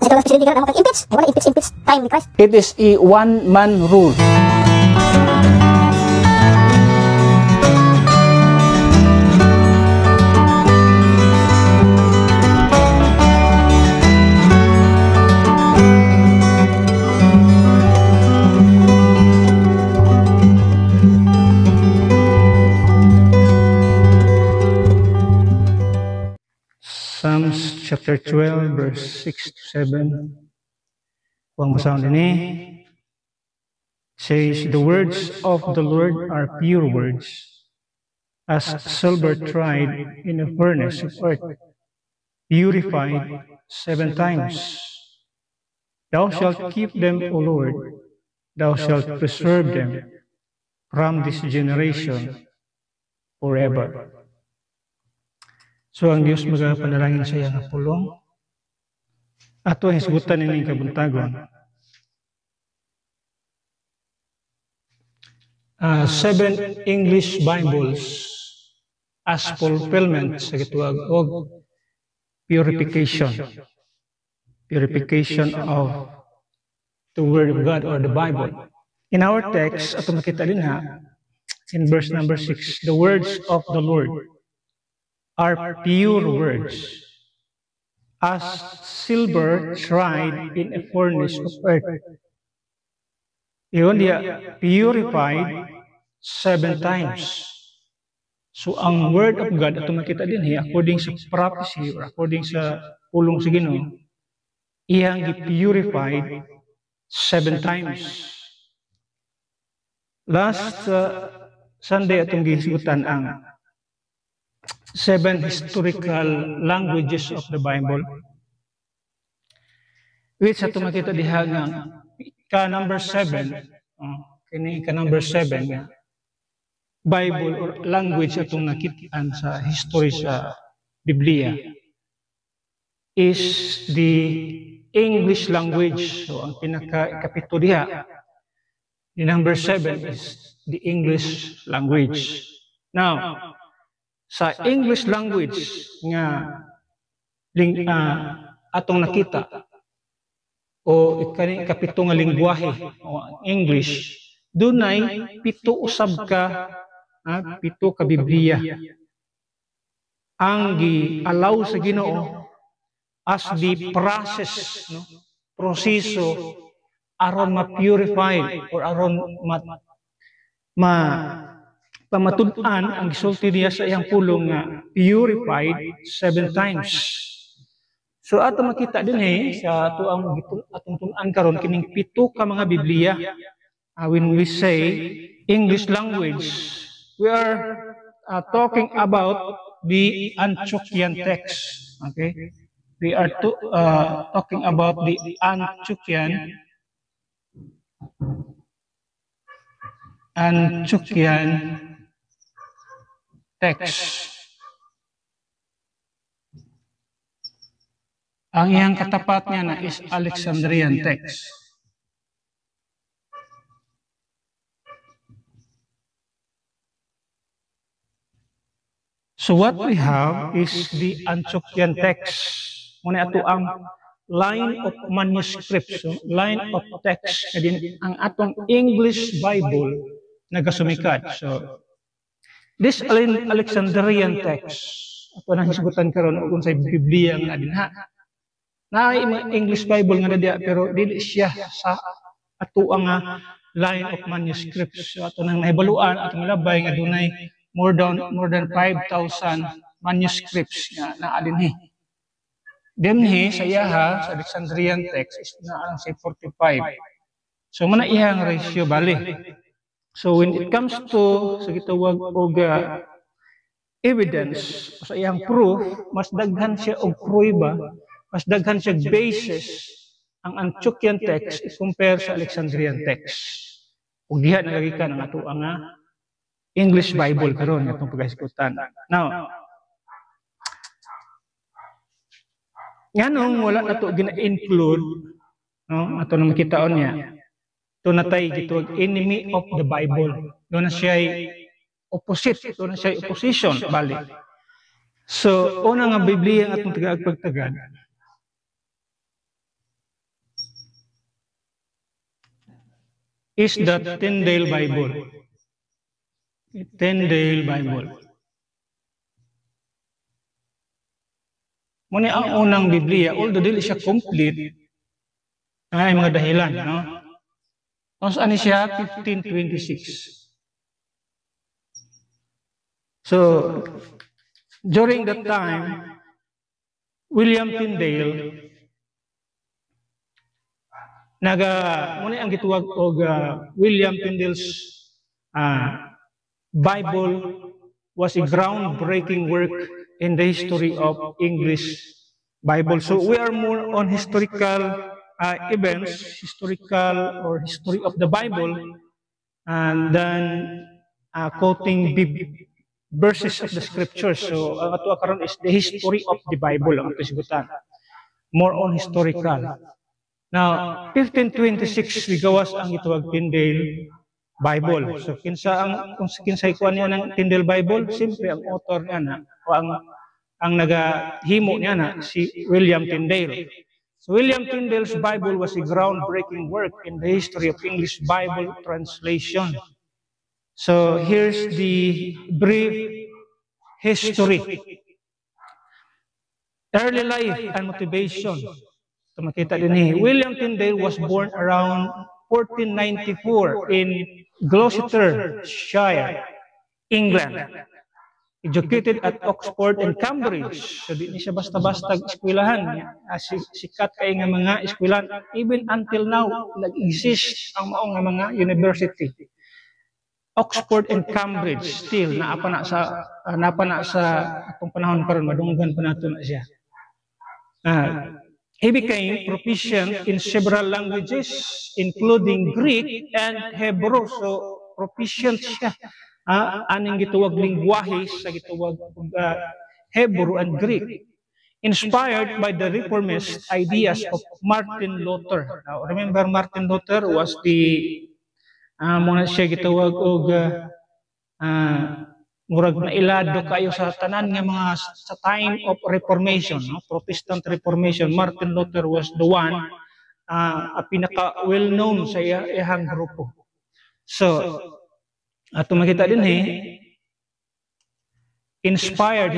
Kasi kalau presidente ka na impeach, ay wala impeach time ni Christ. It is a one-man rule. Psalms chapter 12, verse 6 to 7. Huwag masound ini. Says, the words of the Lord are pure words, as silver tried in a furnace of earth, purified 7 times. Thou shalt keep them, O Lord, thou shalt preserve them from this generation forever. So ang Diyos magapanalangin sa iyang pulong, ato ang hisgutan nining kabuntagon. 7 English Bibles as fulfillment sa gituwag og purification. Purification of the Word of God or the Bible. In our text, ato makita din in verse number 6, the words of the Lord are pure words, as silver tried in a furnace of earth. Yun dia, purified 7 times. So ang word of God, ato makita din according sa prophecy or according sa pulong sa Ginoo, iyang gi-purified 7 times. Last Sunday atong gisgutan ang 7 historical languages of the Bible, which ato makita diha nga number 7, kini number 7 nga Bible or language atong nakitaan sa history sa Biblia is the English language. So ang pinaka-kapito diha, the number 7 is the English language. Now, sa English language nga atong nakita o ikani kapito nga lingwahe o English, dunay 7 usab ka 7 ka Biblia ang gi-allow sa Ginoo as the process, proseso aron ma-purify or aron pamatud-an ang gisulti niya sa iyang pulong nga purified 7 times. So ato makita din sa atong tun-an karon kining 7 ka mga Biblia. When we say English language, we are talking about the Antiochian text. Okay, we are talking about the Antiochian text. Ang iyang katapat niya na is Alexandrian text. So what we have is the Antiochian text. Muna ato ang line of manuscripts, line of text, ang atong English Bible nagasumikat. So this Alexandrian text, ato nang hisgutan karon kung sa Biblia nga dinha. Naay English Bible nga diya pero dili siya sa ato ang line of manuscripts. So ato nang nahibaluan atong labay nga dunay more than 5,000 manuscripts nga naa dinhi. Dinhi sa iyaha sa Alexandrian text is naa sa 45. So muna iyang ratio bali. So when it comes to sa gitawag og evidence sa iyang proof, mas daghan siya og prueba, mas daghan siya basis ang Antiochian text compare sa Alexandrian text. Ug diha nagagikan ang ato ang English Bible karon atong paghisgutan. Now, nganong wala nato gina-include ato nang makitaon niya. Ito natay gitawag enemy of the Bible. Doon na siya opposite, doon na siya opposition bali. So, una nga Biblia nga atong tagaagpagtagad is the Tyndale Bible. Tyndale Bible. Muna ang unang Biblia, although dili siya complete, ay mga dahilan, no? Tapos ano siya? 1526. So, during that time, William Tyndale, muna ang gituwag og William Tyndale's Bible was a groundbreaking work in the history of English Bible. So we are more on historical events, historical or history of the Bible, and then quoting verses of the scriptures. So ang ato karon is the history of the Bible ang ato more on historical. Now 1526 wigawas ang gituwag Tyndale Bible. So kung kinsay kuan niya ng Tyndale Bible, siyempre ang author niya na o ang nagahimo niya na si William Tyndale. So William Tyndale's Bible was a groundbreaking work in the history of English Bible translation. So here's the brief history. Early life and motivation. So makita din William Tyndale was born around 1494 in Gloucestershire, England. Educated at Oxford and Cambridge. So di siya basta-basta eskwelahan. Sikat kay nga mga eskwelahan. Even until now, nag-exist ang maong nga mga university. Oxford and Cambridge still naapa na sa atong panahon karon madunggan pa nato na siya. He became proficient in several languages, including Greek and Hebrew. So, proficient siya. Aning gituwag lingwahe sa gituwag Hebrew and Greek. Inspired by the Reformist ideas of Martin Luther. Now, remember Martin Luther was the muna siya gituwag og murag na ilado kayo sa tanan nga mga sa time of Reformation, no? Protestant Reformation. Martin Luther was the one pinaka well-known sa iyang grupo. So, ato makita din he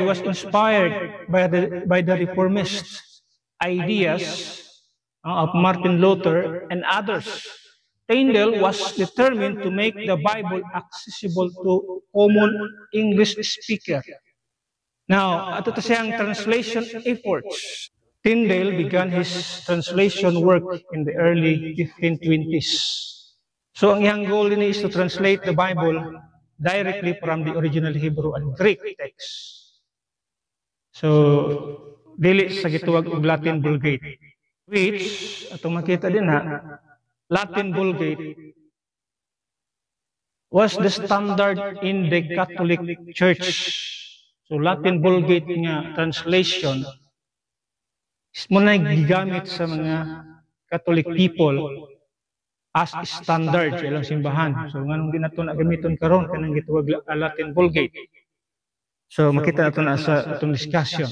was inspired by the Reformist ideas of Martin Luther and others. Tyndale was determined to make the Bible accessible to common English speaker. Now, ato siyang translation efforts. Tyndale began his translation work in the early 1520s. So, ang iyang goal din is to translate the Bible directly from the original Hebrew and Greek text. So, dili sa gituwag og Latin Vulgate, which ato makita din Latin Vulgate was the standard in the Catholic Church. So Latin Vulgate nga translation muna gigamit sa mga Catholic people as standard sa ilang simbahan. So nganong di nato na gamiton karon kanang gituwag Latin Vulgate. So makita nato na sa atong discussion.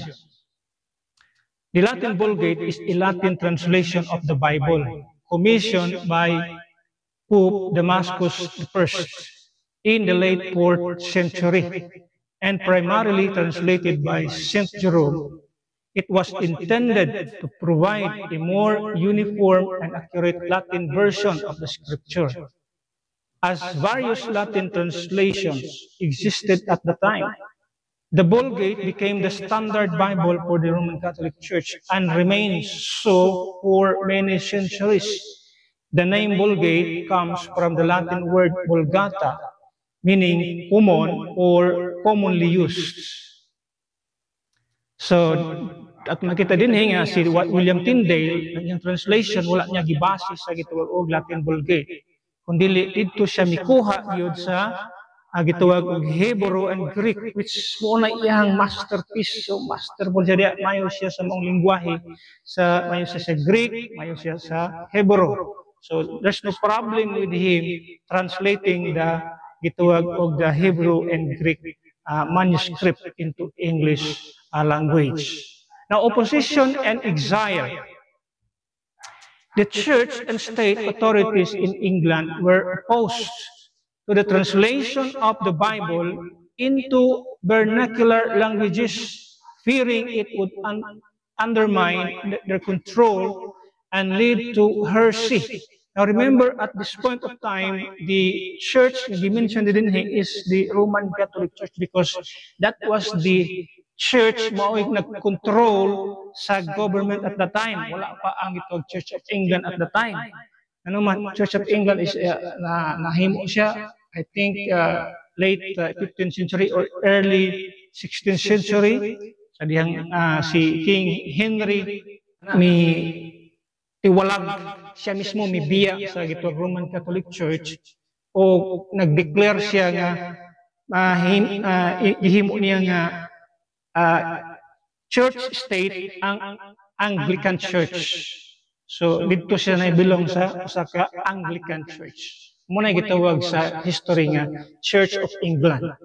The Latin Vulgate is a Latin translation of the Bible, commissioned by Pope Damascus I in the late 4th century and primarily translated by Saint Jerome. It was intended to provide a more uniform and accurate Latin version of the scripture. As various Latin translations existed at the time, the Vulgate became the standard Bible for the Roman Catholic Church and remains so for many centuries. The name Vulgate comes from the Latin word vulgata, meaning common or commonly used. So, at makita din nga si William Tyndale, yung translation, wala niya gibase sa gituwag og Latin Vulgate. Kundi dito siya mikuha yun sa gituwag og Hebrew and Greek, which muna iyang masterpiece. So masterful siya, mayo siya sa mong lingwahe, mayo siya sa Greek, mayo siya sa Hebrew. So there's no problem with him translating the gituwag og the Hebrew and Greek manuscript into English language. Now, opposition and exile. the church and state authorities in England were opposed to the translation of the Bible into vernacular languages, fearing it would undermine their control and lead to heresy. Now remember, at this point of time, the church na mentioned din is the Roman Catholic Church, because that was the church mo nag-control sa government at the time. Wala pa ang itong Church of England at the time. Ano man, Church of England is nahimo siya, I think late 15th century or early 16th century. Sa diyang si King Henry may tiwalag siya mismo, may biya sa gito Roman Catholic Church, o nag-declare siya nga ihimo niya nga church state ang Anglican Church. So dito siya na ibilong sa ka Anglican Church. Muna gitawag sa history nga Church of England.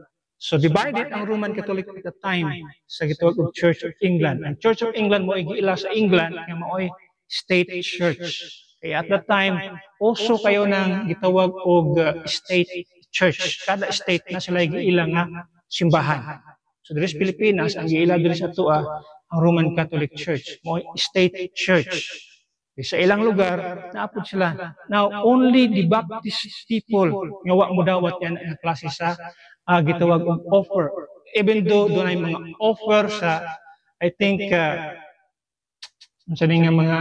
So divided ang Roman Catholic at the time sa gitawag og Church of England. Ang Church of England mo giila sa England nga maoy state church. Kaya at that time also kayo nang gitawag og state church. Kada state na sila giila nga simbahan. So diri sa Pilipinas ang giila diri sa atoa ang Roman Catholic Church, mo state church. Sa ilang lugar naapod sila. Now only the Baptist people nga wa mo dawat yan ang klase sa gitawag og offer. Even though doon ay mga offer sa, I think sa nga mga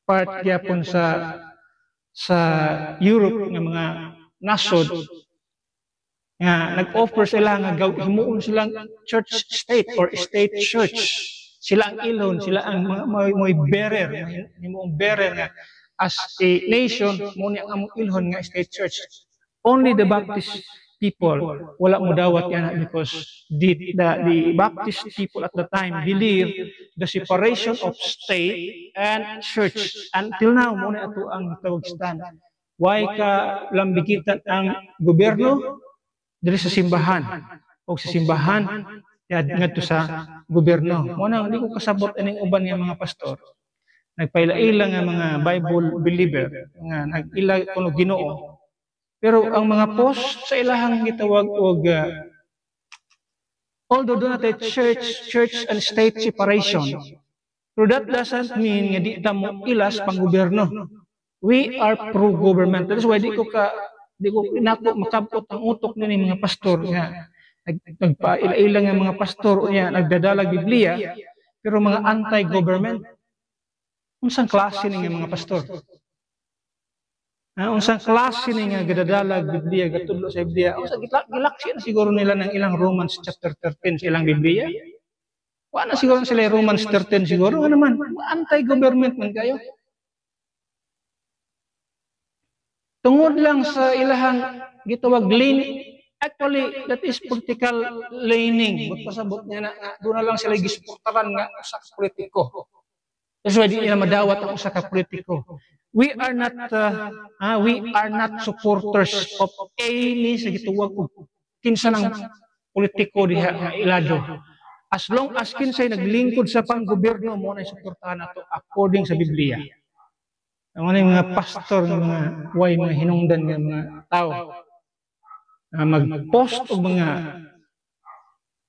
part gyapon sa Europe nga mga nasod nga nag-offer sila nga himuon silang church state or state church. Sila ang ilon, sila ang mo'y bearer, himuong bearer nga as a nation mo ni ang among ilhon nga state church. Only the Baptist people wala mo dawat yan, because the Baptist people at the time believe the separation of state and church. Until now mo ni ato ang tawag stand. Why ka lambigitan ang gobyerno diri sa simbahan, o sa simbahan ngadto sa gobyerno. Mo nang di ko kasabot aning uban nga mga pastor nagpaila-ila nga mga Bible believer nga nag-ila kuno Ginoo, pero ang mga post sa ilahang gitawag og although do not church and state separation, pero that doesn't mean nga di ta mo ilas pang gobyerno. We are pro-government. That's why di ko makabot ang utok ni mga pastor nga nagpaila-ila nga mga pastor nga nagdadalag Biblia pero mga anti-government. Unsang klase ni nga mga pastor? Unsang klase ni nga gadadalag Biblia, gatudlo sa Biblia? Unsang gilaksi na siguro nila ng ilang Romans chapter 13 sa ilang Biblia? Wala na siguro sila Romans 13 siguro. Ano naman? Anti-government man kayo. Tungod lang sa ilahang gitawag leaning. Actually, that is political leaning. Pasabot niya na doon na lang sila gisportaran nga sa politiko. That's why di nila madawat ang usa ka politiko. We are not supporters of any sa gituwag og kinsa ng politiko diha nga ilado. As long as kinsay naglingkod sa panggobyerno mo na suportahan nato according sa Biblia. Ang mga pastor ng mga mga hinungdan nga mga tao mag-post og mga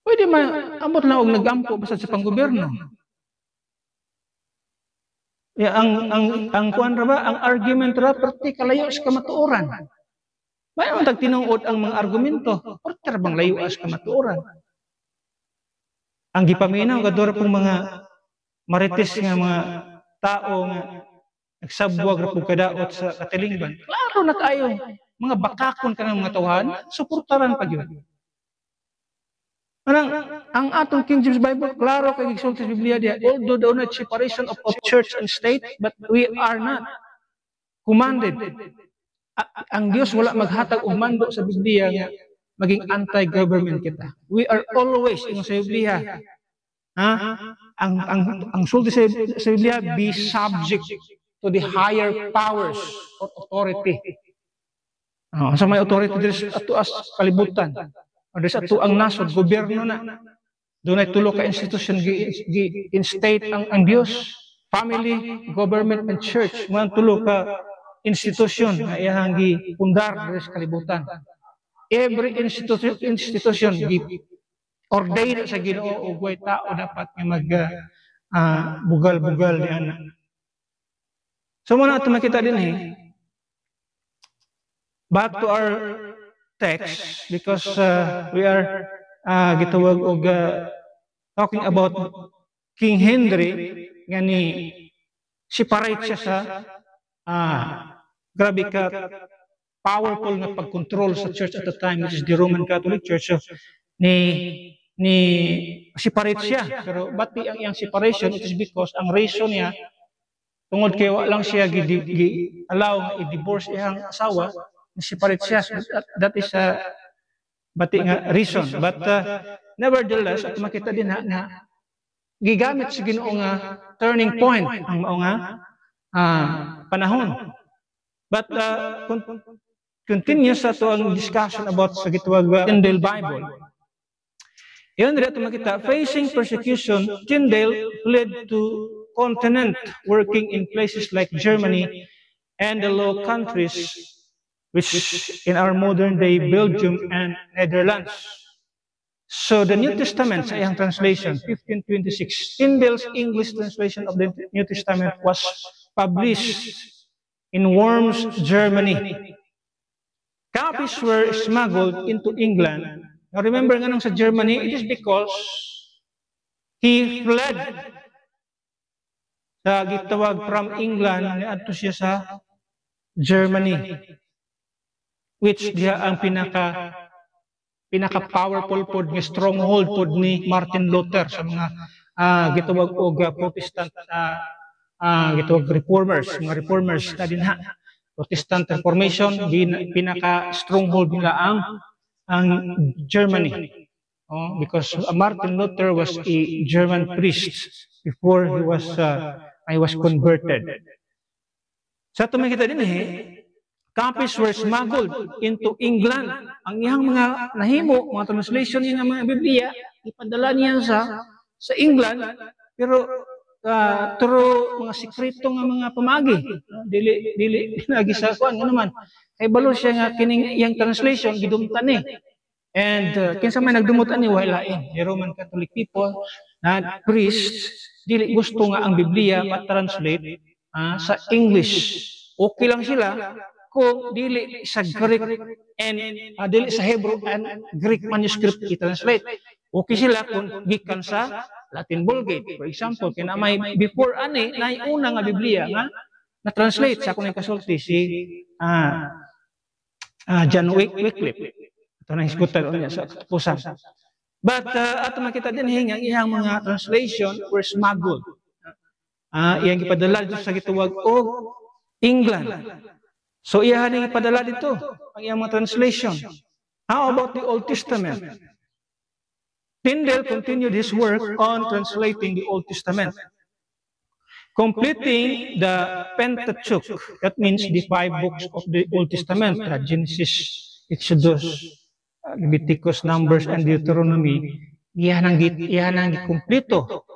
pwede maamot lang og nagampo basta sa panggobyerno. Ang kuan ra ba, ang argument ra perti kalayo sa kamatuoran. Mayroon tag tinuod ang mga argumento, perti ra bang layo sa kamatuoran. Ang gipaminaw kadto pong mga marites nga mga tao nga nagsabwag ra pug kadaot sa katilingban. Klaro na kayo. Mga bakakon ka ng mga tawhan, suportaran pa yun. Ang atong King James Bible, klaro kay gisulti sa Biblia diha, although the not separation of church and state, but we are not commanded. Ang Dios wala maghatag og mando sa Biblia nga maging anti-government kita. We are always sa Biblia. Ang sulti sa Biblia, be subject to the higher powers or authority. Sa may authority diri sa ato as kalibutan, o diri sa ato ang nasod, gobyerno na. Doon ay tulo ka institution gi-instate ang Dios. family, government, and church. Mga tulo ka institusyon na iyang gipundar sa kalibutan. Every institution ordain sa Ginoo ug way tao dapat nga mag bugal-bugal niana. So muna ito makita din back to our text because we are gitawag og talking about King Henry nga ni separate siya sa grabe ka powerful na pag-control sa church at the time, which is the Roman Catholic Church. So, ni separate siya. Pero bati ang iyang separation, it is because ang reason niya, tungod kay lang siya allow nga i-divorce iyang asawa, ni-separate siya. So, that is bati nga reason. But nevertheless, at makita din na gigamit sa Ginoo nga turning point ang mao nga panahon. But continues sa ang discussion about sa gitawag Tyndale Bible. Yun dito makita, facing persecution, Tyndale fled to continent, working in places like Germany and the Low Countries, which in our modern day Belgium and Netherlands. So the New Testament sa iyang translation, 1526, Tyndale's English translation of the New Testament was published in Worms, Germany. Copies were smuggled into England. Now remember nga nung sa Germany, it is because he fled sa gitawag from England niadto siya sa Germany, which diha ang pinaka-powerful pod nga stronghold pod ni Martin Luther sa mga gitawag og Protestant gitawag reformers, mga reformers na dinha. Protestant Reformation, pinaka-stronghold nila ang Germany. Because Martin Luther was a German priest before he was converted. Sa ito makita din copies were smuggled into England. Ang iyang mga nahimo, mga translation niya ng mga Biblia, ipadala niya sa England, pero turo mga sikreto nga mga pamagi, dili nagisakuan nga naman kay balo siya nga kining iyang translation gidumtan and kinsa may nagdumutan ni walain the Roman Catholic people na priest dili gusto nga ang Biblia ma-translate sa English. Okay lang sila kung dili sa Greek and dili sa Hebrew and Greek manuscript i-translate. Okay sila kung gikan sa Latin Vulgate. For example, kinamay before naiuna nga Biblia nga na-translate sa akong kasulti si John Wycliffe. Ito na hisgutan niya sa katapusan. But ato makita din ang iyang mga translation were smuggled. Iyang ipadala dito sa gitawag o England. So iyang ipadala dito ang iyang mga translation. How about the Old Testament? Tyndale continued his work on translating the Old Testament, completing the Pentateuch. That means the 5 books of the Old Testament, Genesis, Exodus, Leviticus, Numbers, and Deuteronomy. Iyan ang gikumpleto.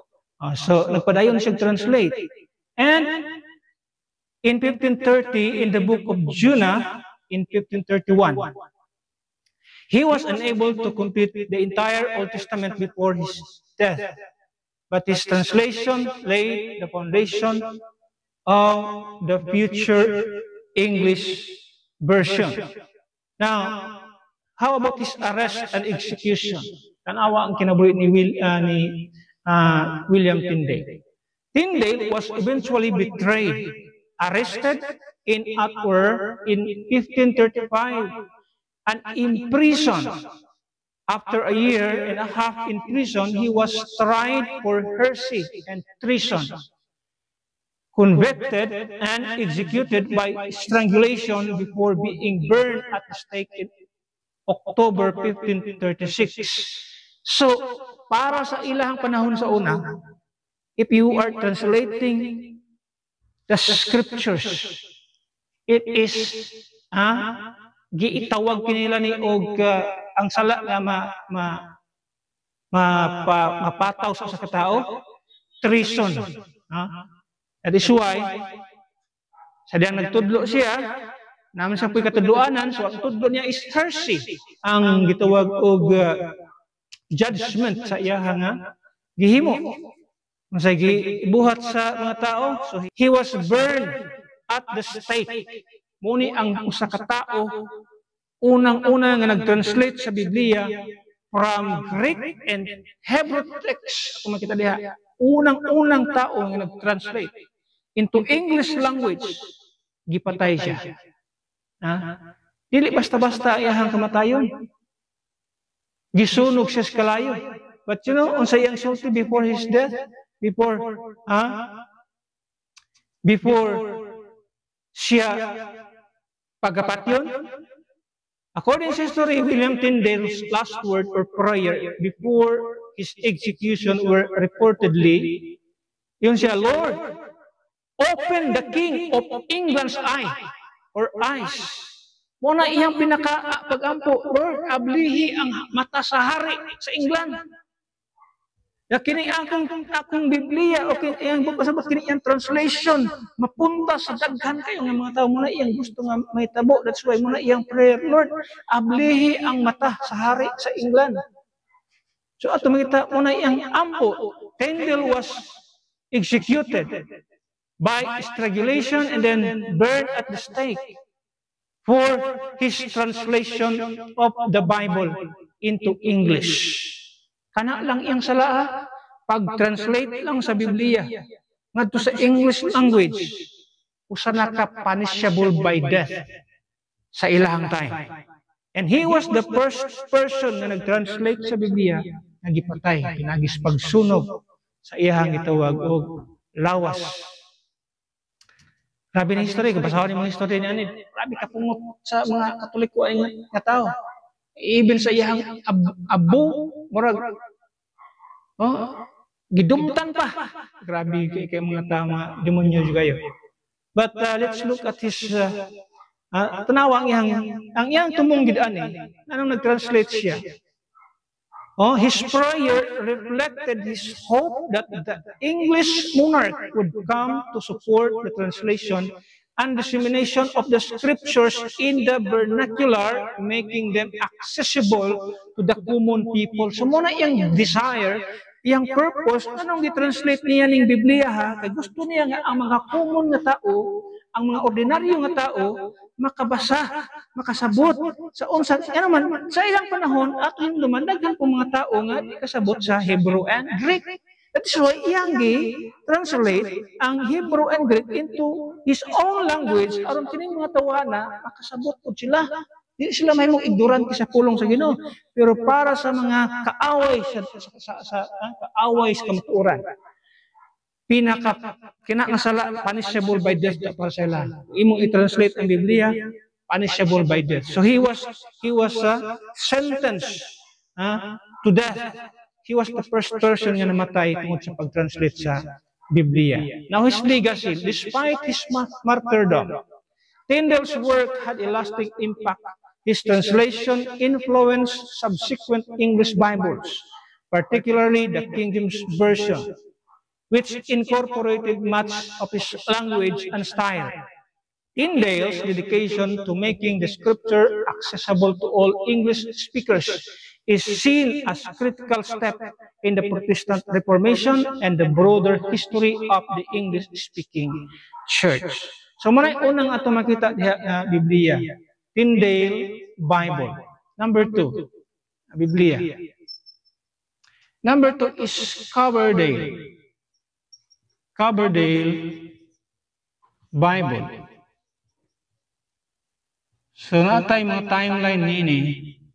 So, nagpadayon siya translate. And in 1530, in the book of Jonah, in 1531, he was unable to complete the entire Old Testament before his death, but his translation laid the foundation of the future English version. Now, how about his arrest and execution? Tanawa ang kinabuhi ni William Tyndale. Tyndale was eventually betrayed, arrested in Antwerp in 1535, and imprisoned. After a year and a half in prison, he was tried for heresy and treason, convicted and executed by strangulation before being burned at the stake in October 1536. So, para sa ilang panahon sa una, if you are translating the scriptures, it is giitawag kinila ni og ang sala nga mapataw sa katao, treason. That is why, sa diyang nagtudlo siya, naman sa po'y katudloanan, so ang tudlo niya is heresy, ang gitawag og judgment sa iya nga gihimo. Masay gibuhat sa mga tao, so he was burned at the stake. Muni ang usa ka tao unang-una nga nag-translate sa Biblia from Greek and Hebrew text. Kung makita diha, unang-unang tao nga nag-translate into English language, gipatay siya. Dili basta-basta iyahang kamatayon. Gisunog siya sa kalayo. But you know, unsa iyang sulti before his death? Before siya pagkapatyon? According to history, William Tyndale's last word or prayer before his execution were reportedly, yun siya, Lord, open the King of England's eye or eyes. Muna iyang pinaka-pagampo, Lord, ablihi ang mata sa hari sa England. Ya kini akong Biblia o kini iyang pasabot kini iyang translation mapunta sa daghan kayo nga mga tao muna iyang gusto nga may tabo. That's why muna iyang prayer, Lord, ablihi ang mata sa hari sa England. So ato makita muna iyang ampo. Tyndale was executed by strangulation and then burned at the stake for his translation of the Bible into English. Kana lang iyang sala, pag-translate lang sa Biblia ngadto sa English language, usa na ka punishable by death sa ilahang time. And he was the first person na nag-translate sa Biblia na gipatay, pinagis pagsunog sa iyahang gitawag og lawas. Grabe na history, kabasahon yung mga history niya, grabe kapungot sa mga Katoliko ay nga tao. Even sa iyang abo, murag, gidumtan pa. Grabe kay mga tama, demonyo juga yun. But let's look at his, tanawa ang iyang tumunggid anong nag-translate siya. His prayer reflected his hope that the English monarch would come to support the translation and dissemination of the scriptures in the vernacular, making them accessible to the common people. So muna iyang desire, iyang purpose, anong i-translate niya ng Biblia ha? Kaya gusto niya nga ang mga common nga tao, ang mga ordinaryo nga tao, makabasa, makasabot sa unsa. Yan naman, sa ilang panahon, ato yung dumandaghan po mga tao nga kasabot sa Hebrew and Greek. That is why iyang translate ang Hebrew and Greek into his own language aron kining mga tawana makasabot pud sila. Di sila mahimong ignorante sa pulong sa Ginoo, pero para sa mga kaaway sa kaaway sa kamatuoran. Kinakasala punishable by death para sa ila. Imong i-translate ang Biblia, punishable by death. So he was sentenced to death. He was the first person nga namatay tungod sa pag-translate sa Biblia. Now his legacy, despite his martyrdom, Tyndale's work had a lasting impact. His translation influenced subsequent English Bibles, particularly the King James Version, which incorporated much of his language and style. Tyndale's dedication to making the scripture accessible to all English speakers is seen as a critical step in the Protestant Reformation and the broader history of the English-speaking church. So muna unang ato makita diha nga Biblia, Tyndale Bible. Number 2, Biblia. Number 2 is Coverdale Bible. So natay mga timeline nini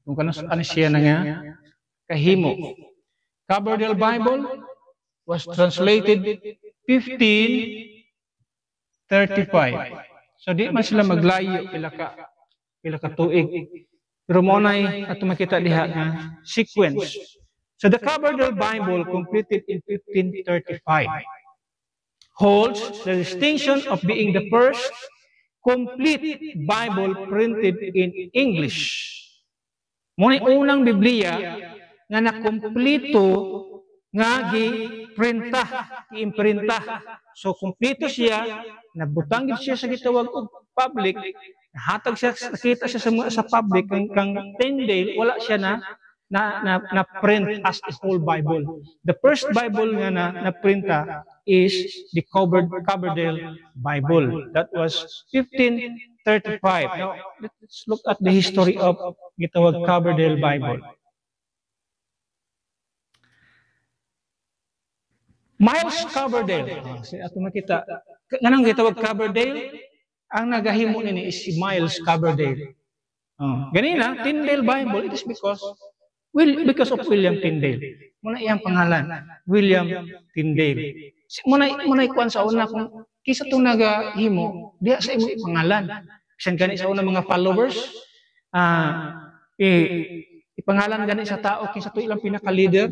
kung ano siya na nga kahimo. Coverdale Bible was translated 1535. So di man sila maglayo pila ka tuig. Pero mo nay ato makita diha nga sequence. So the Coverdale Bible completed in 1535 holds the distinction of being the first complete Bible printed in English. Muna unang Biblia nga nakumpleto nga gi-imprinta So kumpleto siya, nabutang gid siya sa gitawag og public, hatag siya, nakita siya sa public kang Tyndale, wala siya na print as the whole Bible. The first Bible nga na printa is the Coverdale Bible. That was 1535. Now, let's look at the history of gitawag Coverdale Bible. Miles Coverdale. Ato makita. Ganang gitawag Coverdale, ang nagahimo nini is si Miles Coverdale. Ganina, Tyndale Bible, it is because of William Tyndale. Muna iyang pangalan, William Tyndale. Muna ikuan sa una kung kisa itong nagahimo, diya sa imo pangalan. Bisan gani sa una mga followers, ipangalan gani sa tao, kisa ito ilang pinaka-leader,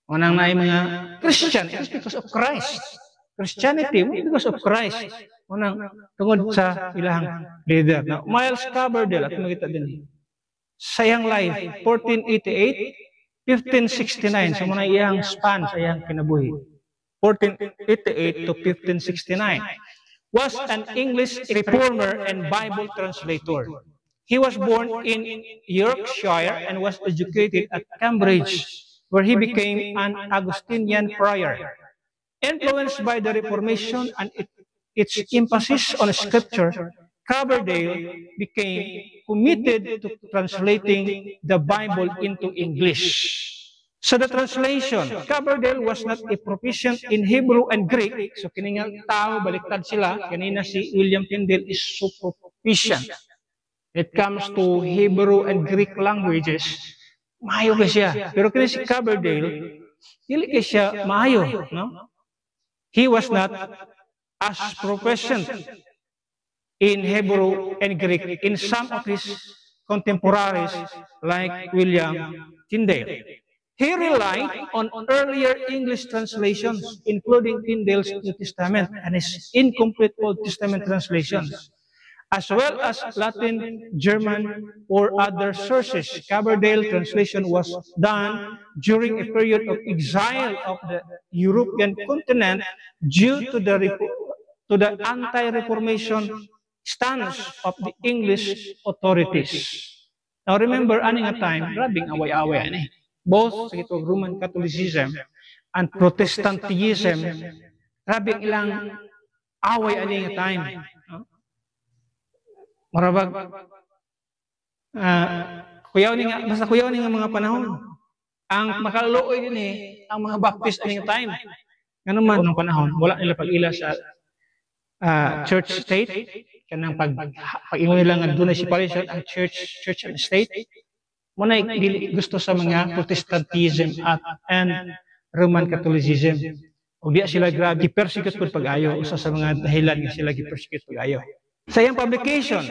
unang na mga Christian, it is because of Christ. Christianity, because of Christ. Unang tungod sa ilang leader. Now, Miles Coverdale, at makita din. Sayang life, 1488, 1569. So, muna iyang span sa iyang kinabuhi. 1488 to 1569. Was an English reformer and Bible translator. He was born in Yorkshire and was educated at Cambridge, where he became an Augustinian friar. Influenced by the Reformation and its emphasis on Scripture, Coverdale became committed to translating the Bible into English. So the translation, Coverdale was not a proficient in Hebrew and Greek. So kininga tao, baliktad sila. Kanina si William Tyndale is so proficient. It comes to Hebrew and Greek languages. Maayo ka siya. Pero kini si Coverdale, dili ka siya maayo. No? He was not as proficient in Hebrew and Greek in some of his contemporaries like William Tyndale. He relied on earlier English translations, including Tyndale's New Testament and his incomplete Old Testament translations, as well as Latin, German, or other sources. Coverdale translation was done during a period of exile of the European continent due to the anti-Reformation stance of the English authorities. Now remember, aning a time, grabing away-away ani. Both sa itong Roman Catholicism and Protestantism, grabing ilang away aning a time. Marabag, basta kuyaw ni nga mga panahon. Ang makaluoy din ang mga Baptist aning time. Nga naman ng panahon, wala nila pag-ila sa church state, kanang pag-ingon nila nga doon na separation ang church and state. Muna gusto sa mga Protestantism and Roman Catholicism. O di sila grabe, persecute po pag-ayo. Usa sa mga dahilan nga sila persecute pag-ayo. Sa iyang publication,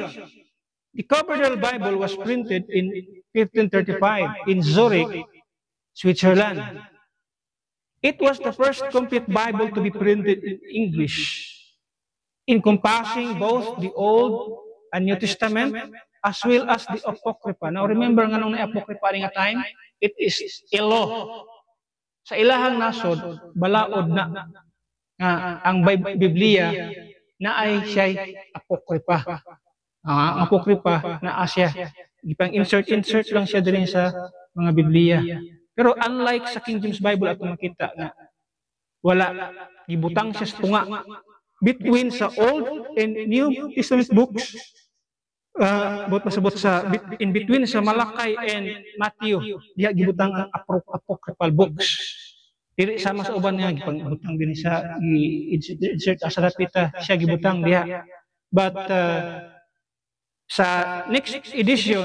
the Coverdale Bible was printed in 1535 in Zurich, Switzerland. It was the first complete Bible to be printed in English, encompassing both the Old and New Testament, as well as the Apocrypha. Now remember nga nung na-Apocrypha nga time, it is elo. Sa ilahang nasod, balaod na ang Biblia na ay siya'y Apocrypha. Apocrypha na asya. Ipang insert lang siya din sa mga Biblia. Pero unlike sa King James Bible ato makita na wala, gibutang siya sa tunga. Between sa Old and New Testament books, in between sa Malakay and Matthew, diya gibutang ang apocryphal books. Dili sama sa uban nga gibutang din sa insert sa rapita siya gibutang diha. But sa next edition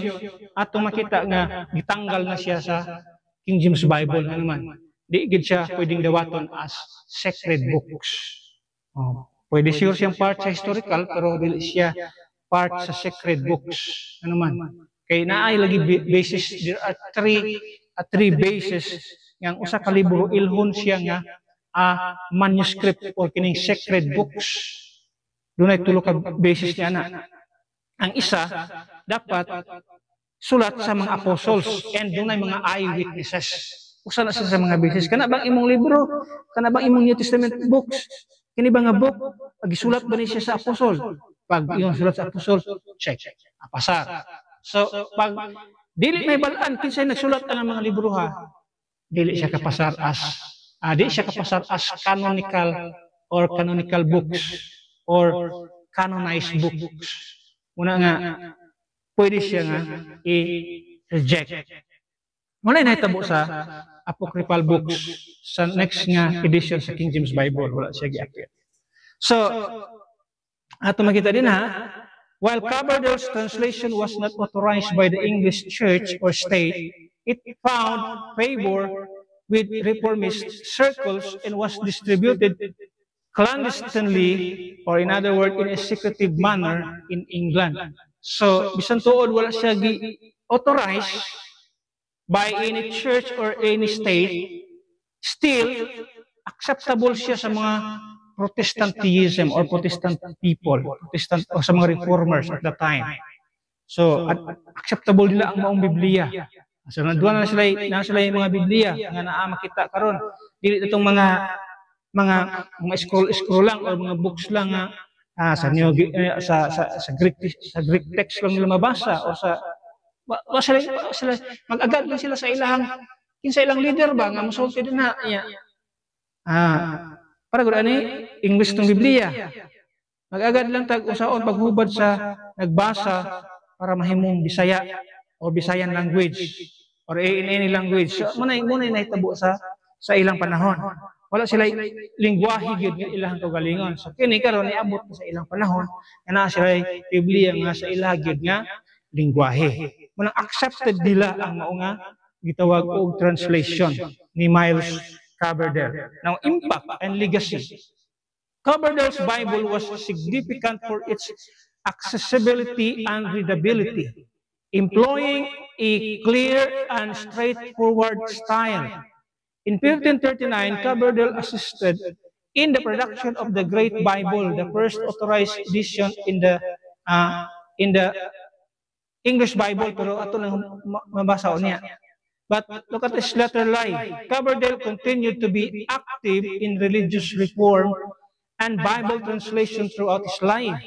ato makita nga gitanggal na siya sa King James Bible naman. Di gid siya pwedeng dawaton as sacred books. Pwede sure siyang part sa historical pero dili siya part sa sacred books. Ano man. Kay naay lagi basis, there are three bases yang usa ka libro ilhon siya nga manuscript or kining sacred books. Dunay tulo ka basis niya na. Ang isa dapat sulat sa mga apostles and dunay mga eyewitnesses. Usa na sa mga basis. Kana bang imong libro? Kana bang imong New Testament books? Kini ba nga book, pag isulat ba ni siya sa apostol? Pag yung sulat sa apostol, check, pasar. So, pag dili may balaan, kinsay nagsulat ang mga libro ha, dili siya kapasar as canonical or canonical books or canonized books. Muna nga, pwede siya nga i-reject. Wala na itabo sa apocryphal books sa next nga edition sa King James Bible. Wala siya gi-appear. So, ato makita din ha, while Coverdale's translation was not authorized by the English Church or state, it found favor with reformist circles and was distributed clandestinely, or in other words, in a secretive manner in England. So, bisan tuod wala siya gi-authorized by any church or any state, still, acceptable siya sa mga Protestantism or Protestant people, Protestant o sa mga reformers at the time. So, acceptable nila ang maong Biblia. So, nanduan na sila yung mga Biblia nga naa makita karon. Dili itong mga scroll lang or mga books lang nga sa Greek text lang nila mabasa o sa sila mag-agad lang sila sa ilahang kinsa ilang leader ba nga mosulti din na para gud ani English tong Biblia mag-agad lang tag usaon paghubad sa nagbasa para mahimong Bisaya o Bisayan language or in any language. So munay nahitabo sa ilang panahon. Wala sila lingwahe gyud nga ilang kaugalingon. So kini karon niabot sa ilang panahon na sila Biblia nga sa ilang gyud nga lingwahe. Munang accepted nila ang mao nga gitawag og translation ni Miles Coverdale. Now, impact and legacy. Coverdale's Bible was significant for its accessibility and readability, employing a clear and straightforward style. In 1539, Coverdale assisted in the production of the Great Bible, the first authorized edition in the English Bible, pero ato lang mabasa niya. But look at his latter life. Coverdale continued to be active in religious reform and Bible translation throughout his life.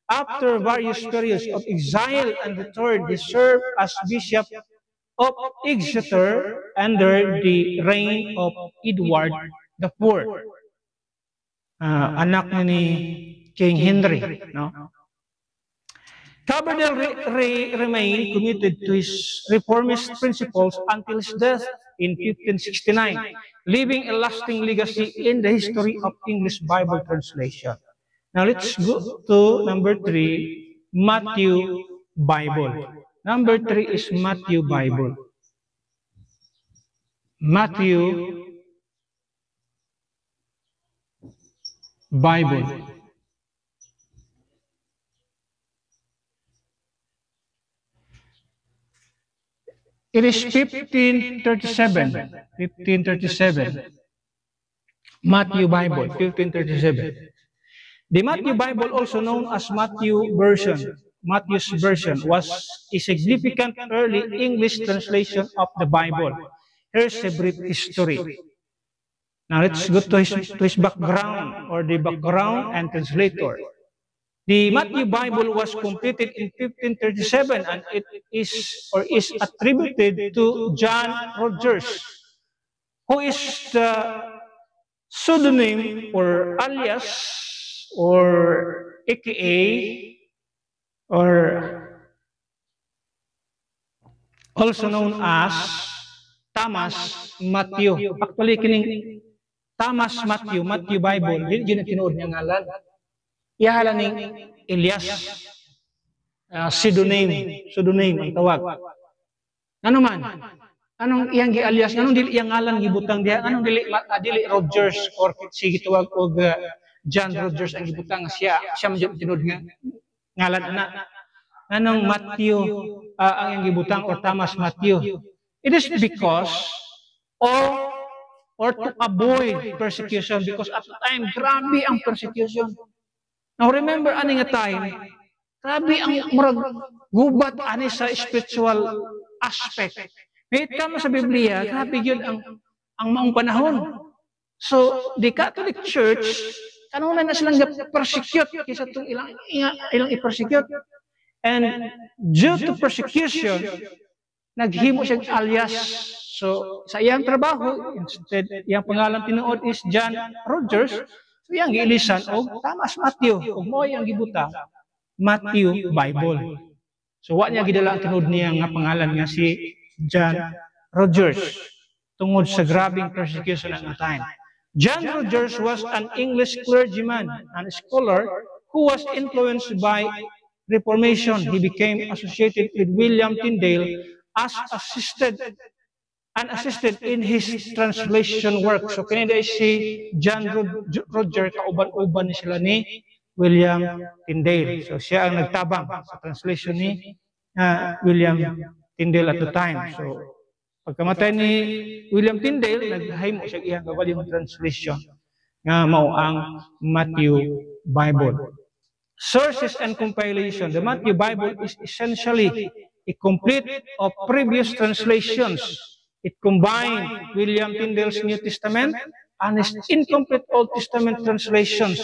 After various periods of exile and return, he served as Bishop of Exeter under the reign of Edward IV, anak ni King Henry. No? Coverdale remained committed to his reformist principles until his death in 1569, leaving a lasting legacy in the history of English Bible translation. Now let's go to number 3, Matthew Bible. Number 3 is Matthew Bible. Matthew Bible. It is 1537. 1537. Matthew Bible, 1537. The Matthew Bible, also known as Matthew's version, was a significant early English translation of the Bible. Here's a brief history. Now let's go to his background, or the background and translator. The Matthew Bible was completed in 1537, and it is attributed to John Rogers, who is the pseudonym or alias or aka or also known as Thomas Matthew. Actually, kining Thomas Matthew Bible, yun ang tinuod niya ngalan. Iyahala ning Elias, pseudonym ang tawag. Ano man? Anong iyang gi-alias? Anong dili iyang ngalan gibutang diha? Anong dili Rogers or sige tawag og John Rogers ang gibutang siya man jud tinuod nga ngalan ana. Anong Matthew ang iyang gibutang or Thomas Matthew? It is because or to avoid persecution, because at the time grabe ang persecution. Now remember ani nga time, grabe ang murag gubat ani sa spiritual aspect. Kahit kamo sa Biblia, grabe yun ang maong panahon. So the Catholic Church kanunay na silang persecute kaysa itong ilang i-persecute. And due to persecution, naghimo siya alias. So, sa iyang trabaho, instead, iyang pangalan tinuod is John Rogers, so iyang giilisan og Thomas Matthew, ug mao iyang gibuta Matthew Bible. So, wa niya gidala ang tinuod niya nga pangalan nga si John Rogers tungod sa grabing persecution at the time. John Rogers was an English clergyman and scholar who was influenced by Reformation. He became associated with William Tyndale as assisted in his translation work. So kanina si John Roger, kauban-uban ni sila ni William Tyndale. So siya ang nagtabang sa translation ni William Tyndale at the time. So pagkamatay ni William Tyndale, naghahimo siya iyang volume translation nga mao ang Matthew Bible. Sources and compilation. The Matthew Bible is essentially a complete of previous translations. It combined William Tyndale's New Testament and his incomplete Old Testament translations.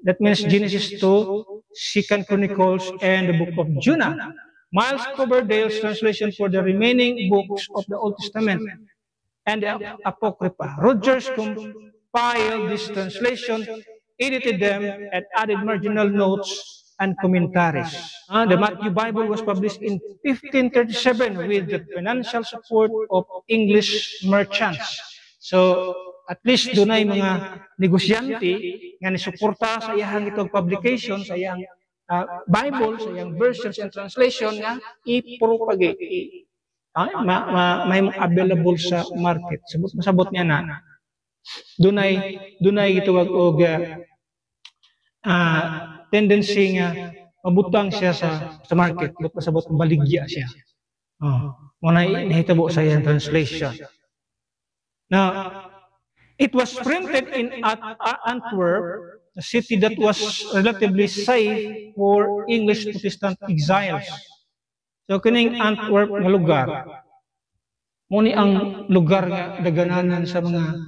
That means Genesis 2, 2 Chronicles, and the book of Jonah. Miles Coverdale's translation for the remaining books of the Old Testament and the Apocrypha. Rogers compiled this translation, edited them, and added marginal notes and commentaries. The Matthew Bible was published in 1537 with the financial support of English merchants. So, at least dunay mga negosyante nga nisuporta sa iyang itong publication, sa iyang Bible, sa iyang versions and translation nga i-propagate. May available sa market. Masabot niya na. Dunay gitawag og tendency nga mabutang siya sa market, but masabot baligya siya. Muna nahitabo sa iyang translation. Now, it was printed in Antwerp, a city that was relatively safe for English Protestant exiles. So, kining Antwerp nga lugar, muni ang lugar nga dagananan sa mga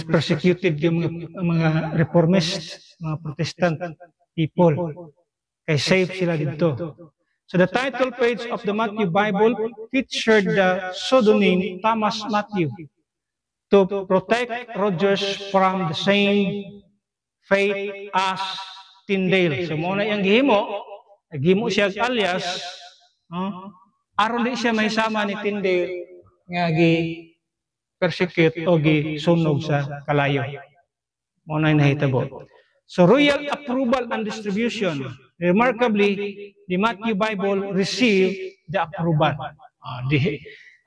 persecuted yung mga reformist, mga Protestant people. Kay safe sila dito. So the title page of the Matthew Bible featured the pseudonym Thomas Matthew to protect Rogers from the same fate as Tyndale. So muna yung gihimo siya alias, aron di siya may sama ni Tyndale nga persecute o gisunog sa kalayo. Muna yung nahitabo. So royal approval and distribution. Remarkably, the Matthew Bible received the approval.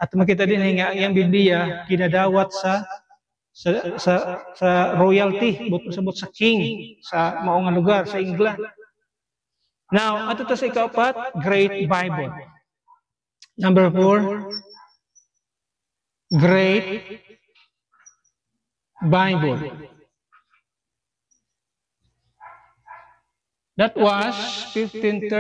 At makita din nga yung Biblia kinadawat sa royalty, sabot sa king, sa maong lugar, sa England. Now, ato sa ikapat, Great Bible. Number 4, Great Bible. That was 1539.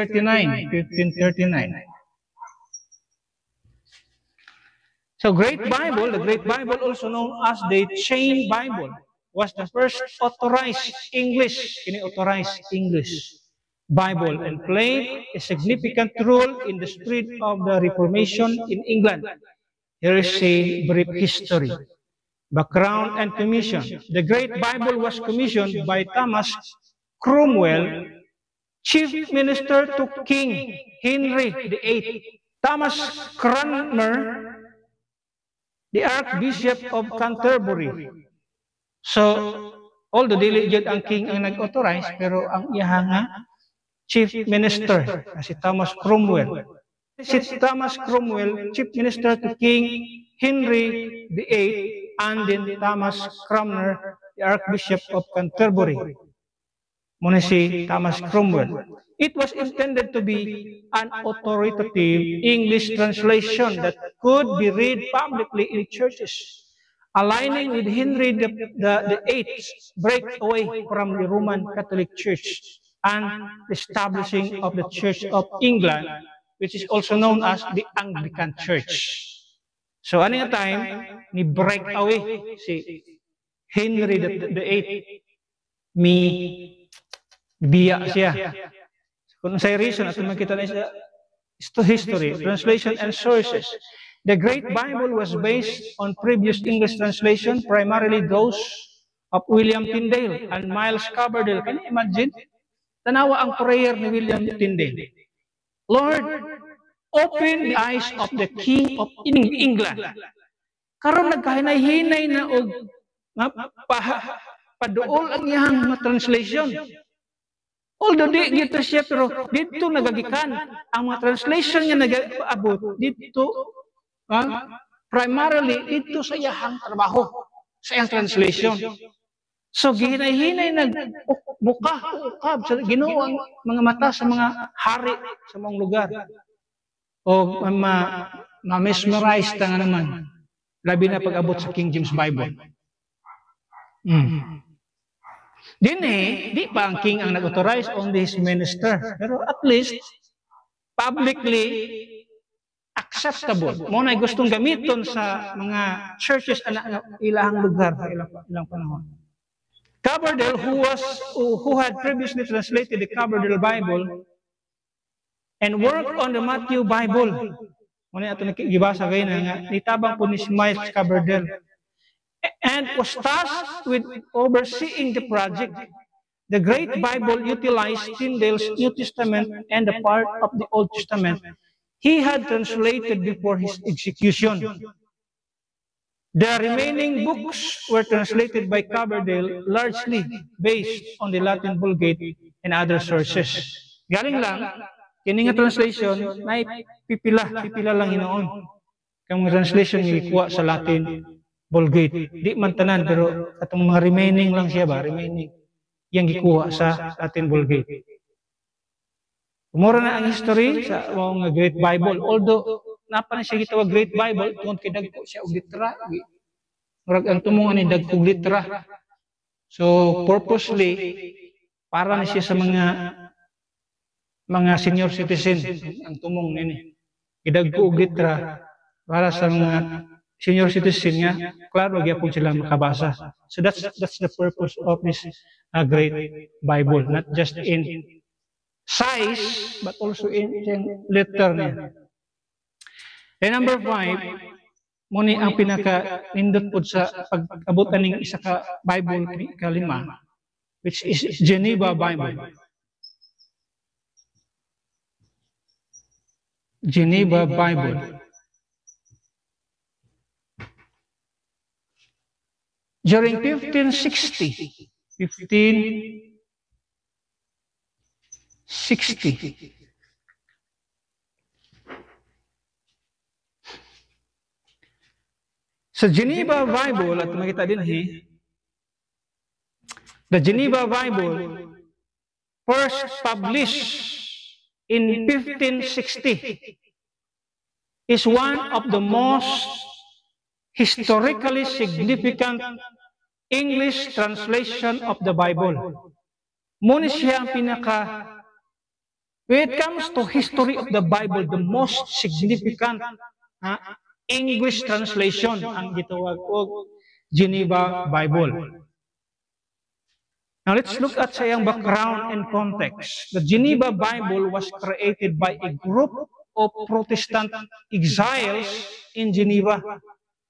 So Great Bible, the Great Bible also known as the Chain Bible, was the first authorized English Bible and played a significant role in the spread of the Reformation in England. Here is a brief history. Background and commission. The Great Bible was commissioned by Thomas Cromwell, Chief Minister to King Henry VIII. Thomas Cranmer, the Archbishop of Canterbury. So, although dili jud ang king ang nag-authorize, pero ang iyang Chief Minister, si Thomas Cromwell. Si Thomas Cromwell, Chief Minister to King Henry VIII, and then Thomas Cranmer, the Archbishop of Canterbury. Muna si Thomas Cromwell. It was intended to be an authoritative English translation that could be read publicly in churches, aligning with Henry the Eighth's breakaway from the Roman Catholic Church and establishing of the Church of England, which is also known as the Anglican Church. So ano yung time ni breakaway si Henry the Eighth biya siya. Kung sa reason, at makita na siya, history, translation, and sources. The Great Bible was based on previous English translation, primarily those of William Tyndale and Miles Coverdale. Can you imagine? Tanawa ang prayer ni William Tyndale. Lord, open the eyes of the King of England. Karon nagkahinay-hinay na og paduol ang iyang translation. Although di dito siya, pero dito nagagikan ang mga translation niya nag-abot dito, primarily dito sa iyang trabaho, sa iyang translation. So gihinay-hinay ukab sa Ginoo ang mga mata sa mga hari sa mga lugar. O ma-mesmerize ta nga naman. Labi na pag-abot sa King James Bible. Di pa ang king ang nag-authorize on his minister. Pero at least, publicly acceptable. Muna ay gustong gamiton sa mga churches na ilang lugar sa ilang panahon. Coverdale, who had previously translated the Coverdale Bible and worked on the Matthew Bible. Muna ito nakikibasa kayo na nitabang po ni Miles Coverdale. And was tasked with overseeing the project. The Great Bible utilized Tyndale's New Testament and the part of the Old Testament he had translated before his execution. The remaining books were translated by Coverdale largely based on the Latin Vulgate and other sources. Galing lang, kini nga translation, na pipila lang hinoon. Kang translation ni kuha sa Latin Vulgate. Di man tanan, pero atong mga remaining lang siya ba? Remaining. Yang gikuha sa Latin Vulgate. Umura na ang history sa mga Great Bible. Although, napa na siya gitawag Great Bible, tungkol kidagko siya og litra. Murag ang tumungan ni dagkog litra. So, purposely, para na siya sa mga senior citizen. Ang tumong nini. Kidagko og litra para sa mga senior citizen nga, klaro gyapon sila makabasa. So that's the purpose of this Great Bible, not just in size but also in letter niya. And number 5, muni ang pinaka nindot pod sa pag-abutan ning isa ka Bible kalima, which is Geneva Bible. Geneva Bible. During 1560, sa Geneva Bible, at makita din the Geneva Bible first published in 1560 is one of the most historically significant English translation of the Bible. Muna siya ang when it comes to history of the Bible, the most significant English translation ang gitawag og Geneva Bible. Now let's look at sa iyang background and context. The Geneva Bible was created by a group of Protestant exiles in Geneva,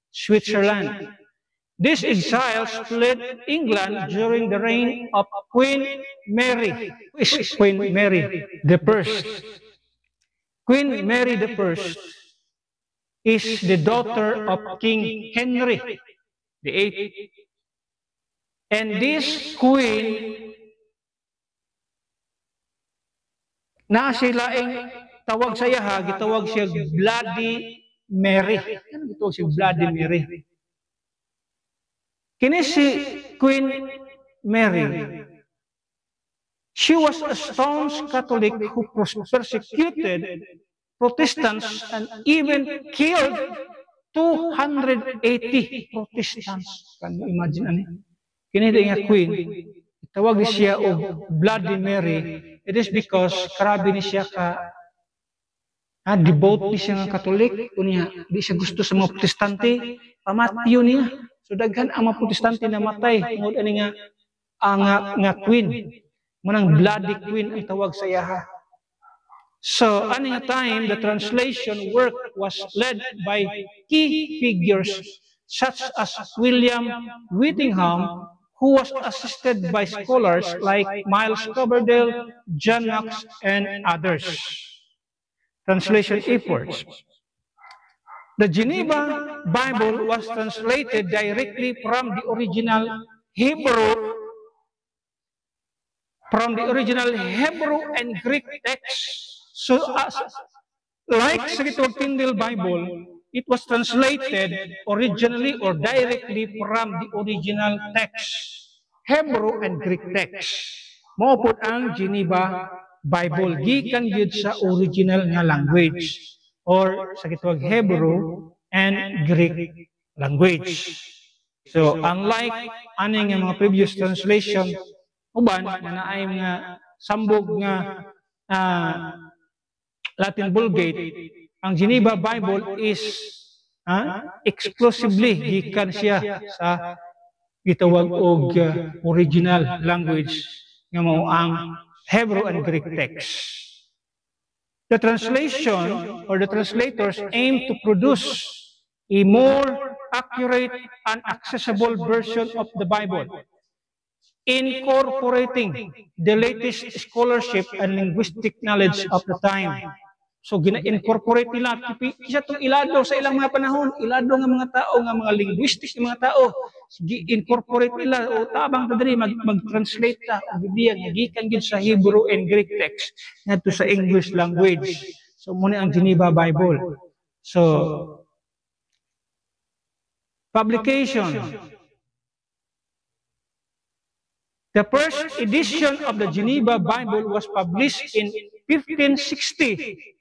Switzerland. These exiles fled England during the reign of Queen Mary the First. Queen Mary the First is the daughter of King Henry VIII. And this queen, na silaing tawag sa yaha, gitawag siya Bloody Mary. Ano gitawag siya Bloody Mary? Kini si Queen Mary, she was a staunch Catholic who persecuted Protestants and even killed 280 Protestants. Can you imagine ani? Kini nga queen, tawag siya og Bloody Mary. It is because karabi ni siya ka devote ni siya nga Catholic, unya di siya gusto sa mga Protestante, pamatyo niya. So daghan ang mga Protestante na matay tungod ani nga nga queen. Manang bloody queen ang tawag sa yaha. So, ani nga time, the translation work was led by key figures such as William Whittingham, who was assisted by scholars like Miles Coverdale, John Knox, and others. Translation efforts. The Geneva Bible was translated directly from the original Hebrew and Greek texts. So, like sa gitawag Tyndale Bible, it was translated originally or directly from the original text, Hebrew and Greek text. Mao pod ang Geneva Bible, gikan gyud sa original nga language or sa gitawag Hebrew and Greek language. So, unlike ani nga mga previous translation, uban na naay nga sambog nga Latin Vulgate, ang Geneva Bible is exclusively gikan siya sa gitawag og original language nga mao ang Hebrew and Greek text. The translation or the translators aim to produce a more accurate and accessible version of the Bible, incorporating the latest scholarship and linguistic knowledge of the time. So, gina-incorporate nila, isa itong ilado sa ilang mga panahon, ilado ng mga tao, ng mga linguistic ng mga tao, gi-incorporate nila, o tabang tadali, mag-translate ta, ang Biblia, nagikan yun sa Hebrew and Greek text, nato sa English language. So, muna ang Geneva Bible. So, publication. The first edition of the Geneva Bible was published in 1560.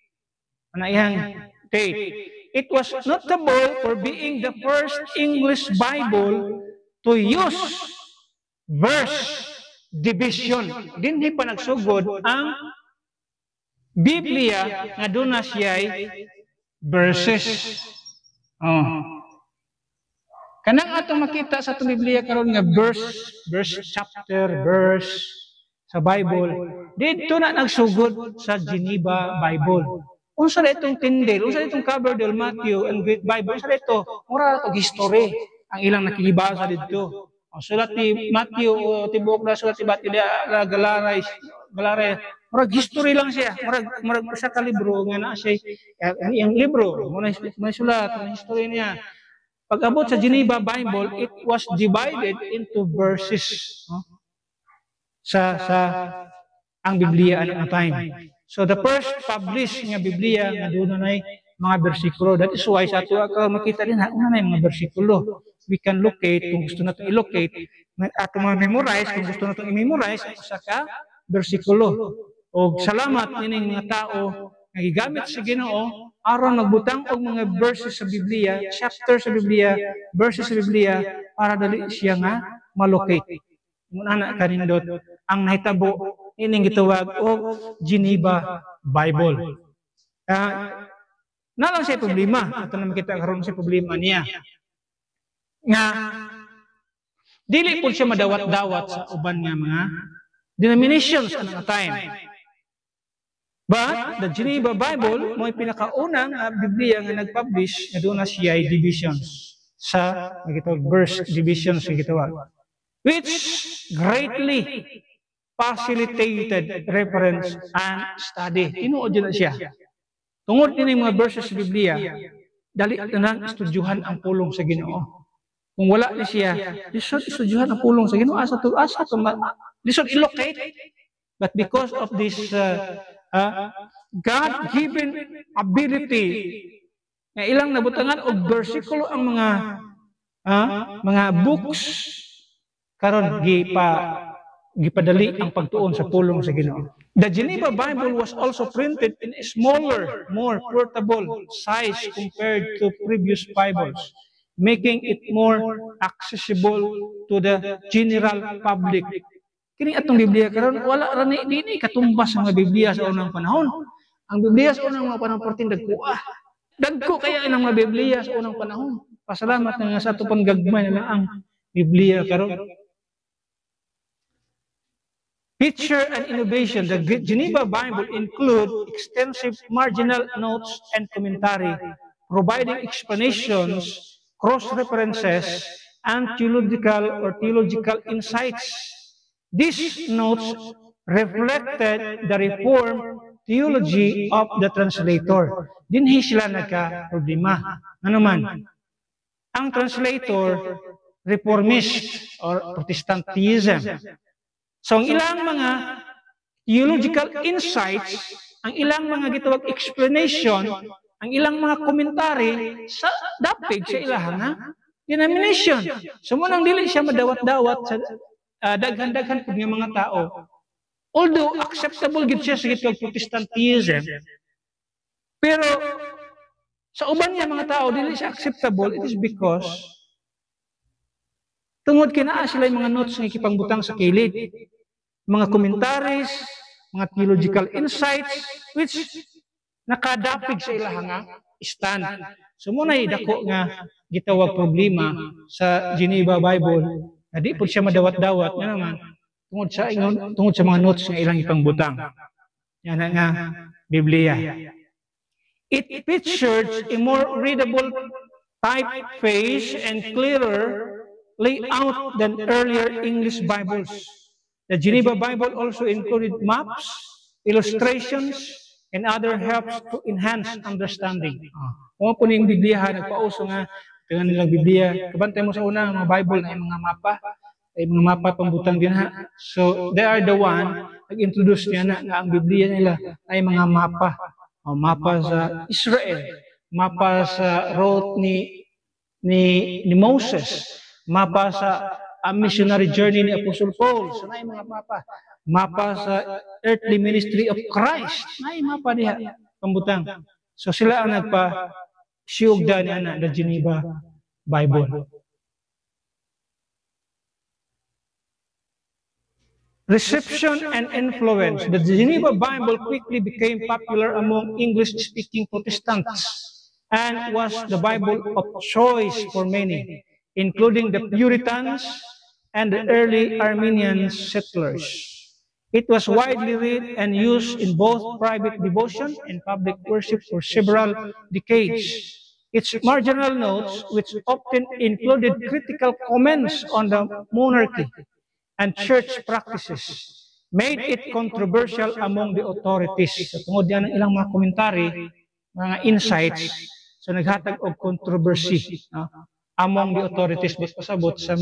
Anayang date. It was notable for being the first English Bible to use verse division. Dinhi pa nagsugod ang Biblia nga doon na siya'y verses. Kanang atong makita sa itong Biblia karon nga verse chapter, verse sa Bible, dito na nagsugod sa Geneva Bible. Unsa na itong Tyndale, unsa na itong Coverdale, Matthew, and Greek Bible, unsa na ito? Mura na ito, history, ang ilang nakilibasa dito. Sulat ni Matthew, tibok na sulat ni Galaray, mura history lang siya, mura sa kalibro, nga na siya, ang libro, muna sulat, ang history niya. Pag abot sa Geneva Bible, it was divided into verses. Ang Biblia at ang time. So the first published nga Biblia nga doon na mga bersikulo. That is why sa ato makita din una na mga bersikulo. We can locate kung gusto natin i-locate at ma-memorize kung gusto natin i-memorize sa ka bersikulo. O salamat nining mga tao nga gigamit sa Ginoo aron magbutang og mga verses sa Biblia, chapter sa Biblia, verses sa Biblia para dali siya nga ma-locate. Muna kanindot ang nahitabo ining gitawag og Geneva Bible. Nalang siya problema. Ito na makita karon sa problema niya. Nga, dili po siya madawat-dawat sa uban nga mga denominations at the time. But, the Geneva Bible, mo pinakaunang Biblia nga nag-publish na doon na siya divisions sa verse divisions sa gitawag. Which greatly facilitated reference and study. Tinuod na siya. Tungod din yung mga verses sa Biblia, dali na estudyuhan ang pulong sa Ginoo. Kung wala ni siya, lisod estudyuhan ang pulong sa Ginoo. Lisod ilocate. But because of this God-given ability, na ilang nabutangan o versikulo ang mga books, karon gipadali ang pagtuon sa pulong sa Ginoo. The Geneva Bible was also printed in a smaller, more portable size compared to previous Bibles, making it more accessible to the general public. Kini atong Biblia karon wala ra ni dinhi katumbas ang Biblia sa unang panahon. Ang Biblia sa unang mga panahon perting dagko kaya ang mga Biblia sa unang panahon. Pasalamat nga sa ato pang gagmay na ang Biblia karon. Feature and innovation. The Geneva Bible include extensive marginal notes and commentary, providing explanations, cross-references, and theological insights. These notes reflected the reformed theology of the translator. Dinhi sila nagka-problema. Ano man? Ang translator, reformist or Protestantism. So, ang ilang mga theological insights, ang ilang mga gitawag explanation, ang ilang mga komentary sa dapig sa ilang denomination. So, munang dili siya madawat-dawat sa daghan-daghan pud nga mga tao. Although acceptable gid siya sa gitawag Protestantism, pero sa uban niya mga tao dili siya acceptable. It is because tungod kinaa sila yung mga notes nga ikipangbutang sa kilid, mga commentaries, mga theological insights, which nakadapig sa ilahang stand. So muna'y dako nga gitawag problema sa Geneva Bible, na di po siya madawat-dawat nga naman, tungod sa mga notes nga ilang ipangbutang. Yan nga Biblia. It featured a more readable typeface and clearer layout than earlier English Bibles. The Geneva Bible also included maps, illustrations, and other helps to enhance understanding. Kung po yung Biblia, nagpauso nga, tingnan nilang Biblia. Kabantay mo sa una, mga Bible na yung mga mapa, ay mga mapa pambutang din ha. So, they are the one, nag-introduce niya na ang Biblia nila ay mga mapa. Mapa sa Israel, mapa sa road ni Moses, mapa sa missionary journey ni Apostle Paul. So, na yung mga mapa. Mapa sa earthly ministry of Christ. Na yung mapa diha, pambutang. So, sila ang nagpa-siyugda niya the Geneva Bible. Reception and influence. The Geneva Bible quickly became popular among English-speaking Protestants and was the Bible of choice for many, including the Puritans and the early Armenian settlers. It was widely read and used in both private devotion and public worship for several decades. Its marginal notes, which often included critical comments on the monarchy and church practices, made it controversial among the authorities. So, tungod yan ang ilang mga komentary, mga insights, so naghatag og controversy among the authorities pasabot sa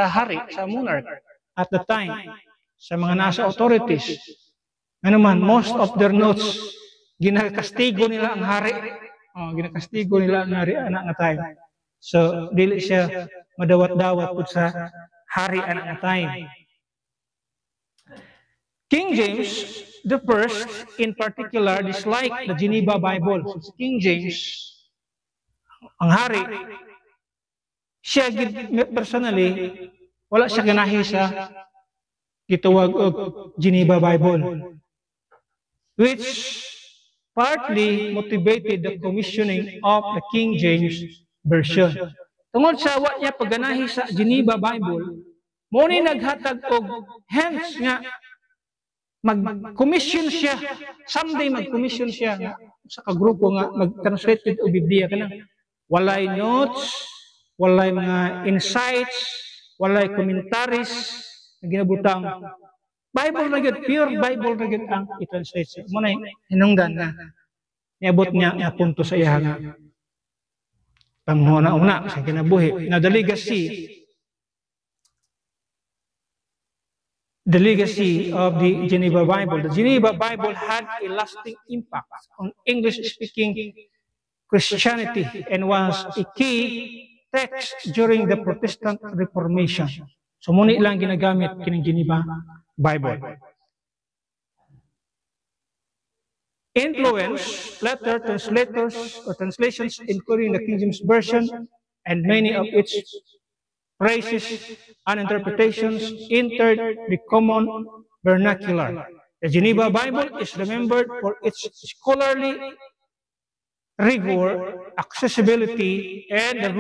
hari, sa monarch at the time, sa mga nasa authorities. Ano man, most of their notes, ginakastigo nila ang hari. Ginakastigo nila ang hari anak na time. So, dili siya madawat-dawat po sa hari anak na time. King James the First, in particular, disliked the Geneva Bible. King James, ang hari, siya personally, wala siya ganahi sa gitawag og Geneva Bible, which partly motivated the commissioning of the King James Version. Tungod sa wa niya pagganahi sa Geneva Bible, mo ni naghatag og hence nga mag-commission siya, someday mag-commission siya nga, sa kagrupo nga mag-translate og Biblia kanang walay notes, walay mga insights, walay commentaries na ginabutang Bible na gud, pure Bible na gud ang i-translate. Mo na hinungdan na niabot niya punto sa iya nga panghuna-una sa kinabuhi na the legacy of the Geneva Bible. The Geneva Bible had a lasting impact on English-speaking Christianity and was a key text during the Protestant Reformation. So muna ilang ginagamit kining Geneva Bible. Influence, letter, translators, or translations, including the King James Version, and many of its phrases and interpretations entered the common vernacular. The Geneva Bible is remembered for its scholarly rigor, accessibility, and the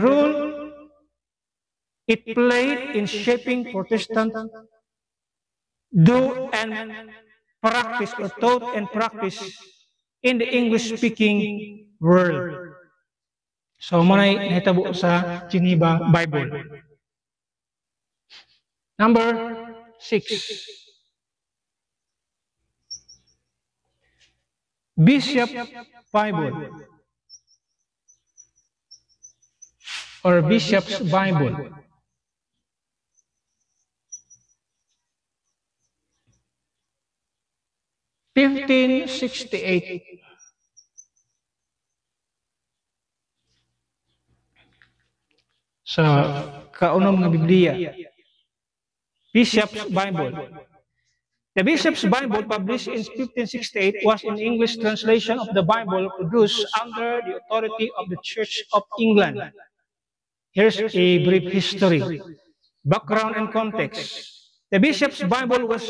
rule it played in shaping Protestant do and practice or thought and practice in the English-speaking world. So, muna'y nahitabo sa Geneva Bible. Number 6. Bishop Bible or Bishop's Bible. (1568). Sa kaunom nga Biblia, Bishop's Bible. The Bishop's Bible, published in 1568, was an English translation of the Bible produced under the authority of the Church of England. Here's a brief history, background, and context. The Bishop's Bible was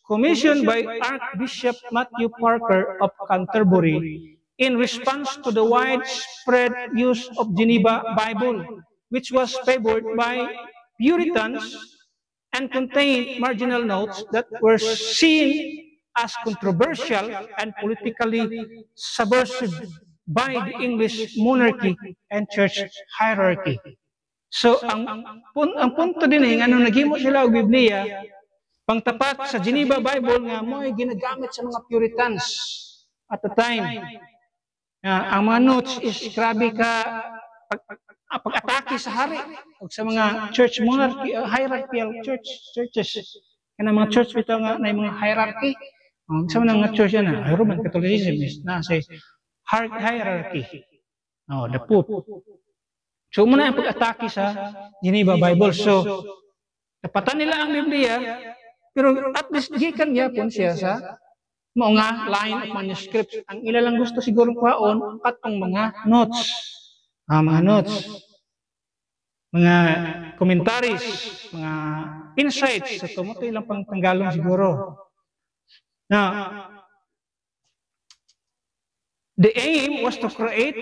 commissioned by Archbishop Matthew Parker of Canterbury in response to the widespread use of Geneva Bible, which was favored by Puritans and contained marginal notes that were seen as controversial and politically subversive by the English monarchy and church hierarchy. So, ang punto din ay, ano, naghimo sila og Biblia, pangtapat sa Geneva Bible nga mo'y ginagamit sa mga Puritans at the time. Ang mga notes is grabe ka pag-atake sa hari o sa mga church monarchy, hierarchical churches. Kana mga church bitaw nga na mga hierarchy. Sa mga church yan, Roman Catholicism is na say hierarchy. The Pope. So muna ang pag-atake sa Geneva Bible. So tapatan nila ang Biblia, pero at least gikan gyapon siya sa mga line of manuscripts. Ang ilalang gusto siguro kwaon katong mga notes. Mga notes, mga commentaries, mga insights. So tumuto ilang pangtanggalong siguro. Now, the aim was to create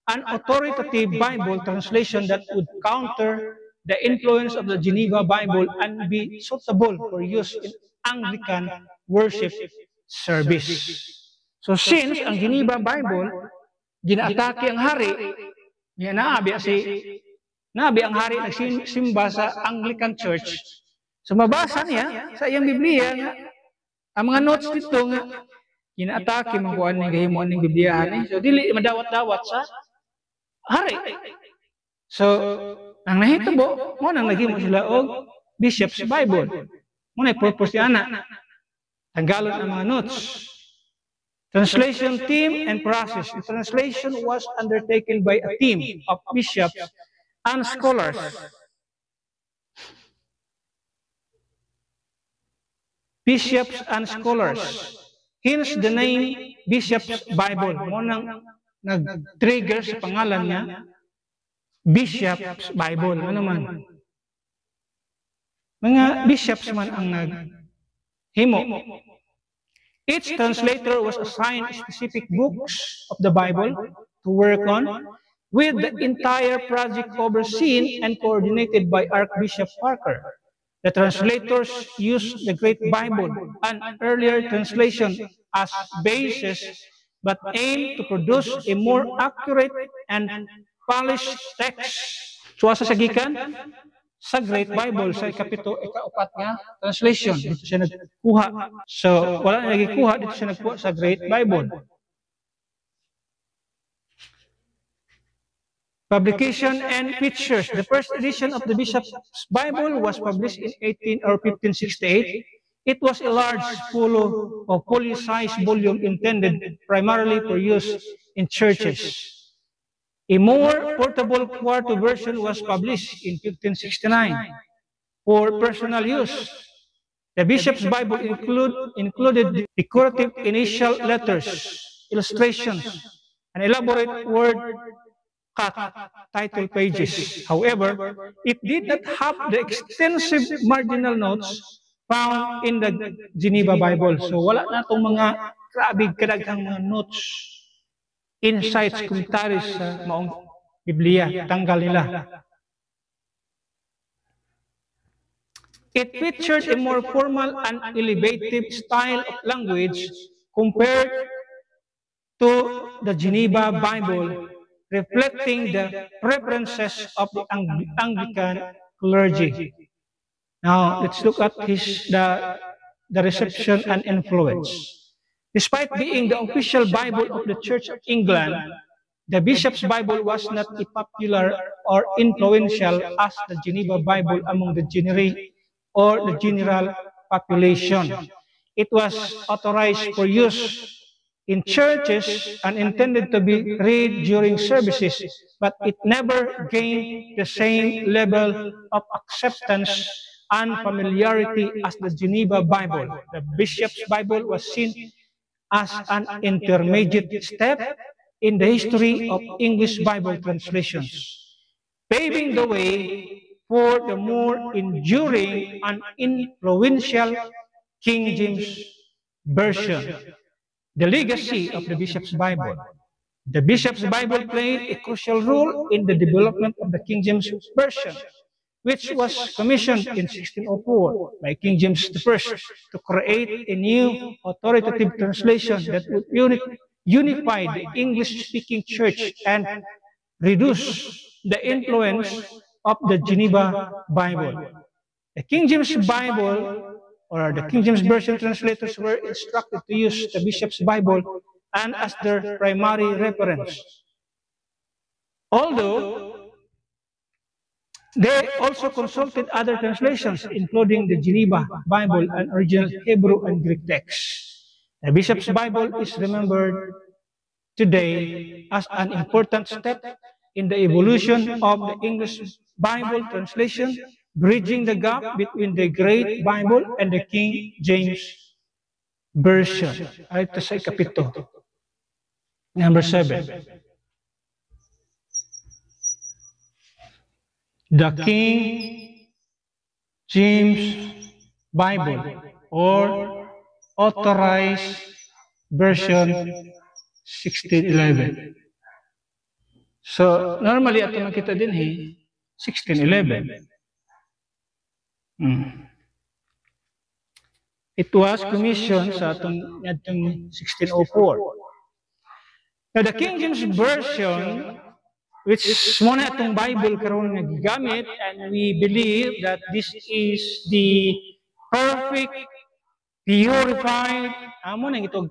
an authoritative Bible translation that would counter the influence of the Geneva Bible and be suitable for use in Anglican worship service. So since ang Geneva Bible ginaatake ang hari, naabi ang hari nagsimba sa Anglican Church. So mabasa niya sa iyang Biblia nga ang mga notes dito nga ginaatake man kuan ning gahimuan ning Biblia ani. So dili madawat-dawat sa hari. So ang nahitabo mo nang naghimo sila og Bishop's Bible. Mo na purpose niya ana. Tanggalon ang mga notes. Translation team and process. The translation was undertaken by a team of bishops and scholars. Bishops and scholars. Hence the name Bishop's Bible. Mo nang nag-trigger sa pangalan niya, Bishop's Bible. Ano man? Mga bishops man ang naghimo. Each translator was assigned specific books of the Bible to work on, with the entire project overseen and coordinated by Archbishop Parker. The translators used the Great Bible, an earlier translation, as basis, but aimed to produce a more accurate and polished text. So, asa sa gikan? Sa Great Bible, sa ikaupat nga translation, dito siya nagkuha. So, wala na nagkuha, dito siya nagkuha sa Great Bible. Publication and features. The first edition of the Bishop's Bible was published in 1568. It was a large, fully-sized volume intended primarily for use in churches. A more portable quarto version was published in 1569 for personal use. The Bishop's Bible included decorative initial letters, illustrations, and elaborate word cut title pages. However, it did not have the extensive marginal notes found in the Geneva Bible. So wala na itong mga grabe kadaghang mga notes, insights, commentaries sa maong Biblia, tanggal nila. It featured a more formal and elevated style of language compared to the Geneva Bible, reflecting the preferences of the Anglican clergy. Now, let's look at the reception and influence. Despite being the official Bible of the Church of England, the Bishop's Bible was not as popular or influential as the Geneva Bible among the general population. It was authorized for use in churches and intended to be read during services, but it never gained the same level of acceptance and familiarity as the Geneva Bible. The Bishop's Bible was seen as an intermediate step in the history of English Bible translations, paving the way for the more enduring and influential King James Version. The legacy of the Bishop's Bible. The Bishop's Bible played a crucial role in the development of the King James Version, which was commissioned in 1604 by King James I to create a new authoritative translation that would unify the English-speaking church and reduce the influence of the Geneva Bible. The King James Bible or the King James Version translators were instructed to use the Bishop's Bible and as their primary reference. Although they also consulted other translations, including the Geneva Bible and original Hebrew and Greek texts. The Bishop's Bible is remembered today as an important step in the evolution of the English Bible translation, bridging the gap between the Great Bible and the King James Version. Ito sa ikapito. Number 7. The King James Bible or Authorized Version 1611. So, normally, ito makita din 1611. It was commissioned sa atong 1604. Now, the King James Version, which muna itong Bible karon nga gigamit, and we believe that this is the perfect, purified,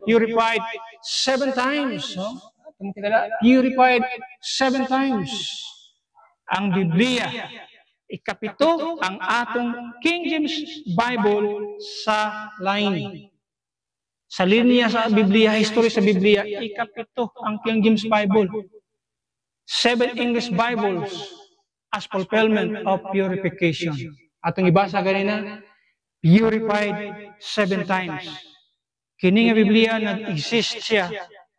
purified 7 times. No? Purified 7 times. Ang Biblia. Ikapito ang atong King James Bible sa line. Sa linya sa Biblia, history sa Biblia, ikapito ang King James Bible. 7 English Bibles as fulfillment of purification. Atong ibasa ganina, purified 7 times. Kini nga Biblia nag-exist siya,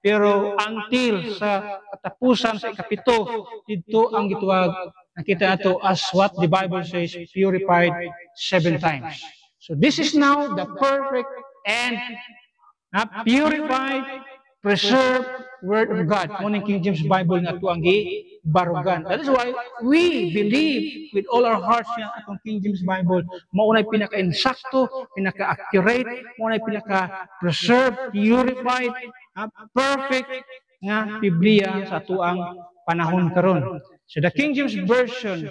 pero until sa katapusan sa ikapito, dito ang gituwag, nakita nato as what the Bible says, purified 7 times. So this is now the perfect and purified, preserved Word of God. Muna King James Bible na ito ang barugan. That is why we believe with all our hearts na itong King James Bible, maunay pinaka-insakto, pinaka-accurate, maunay pinaka-preserved, purified, perfect nga Biblia sa atuang panahon karon. So the King James Version,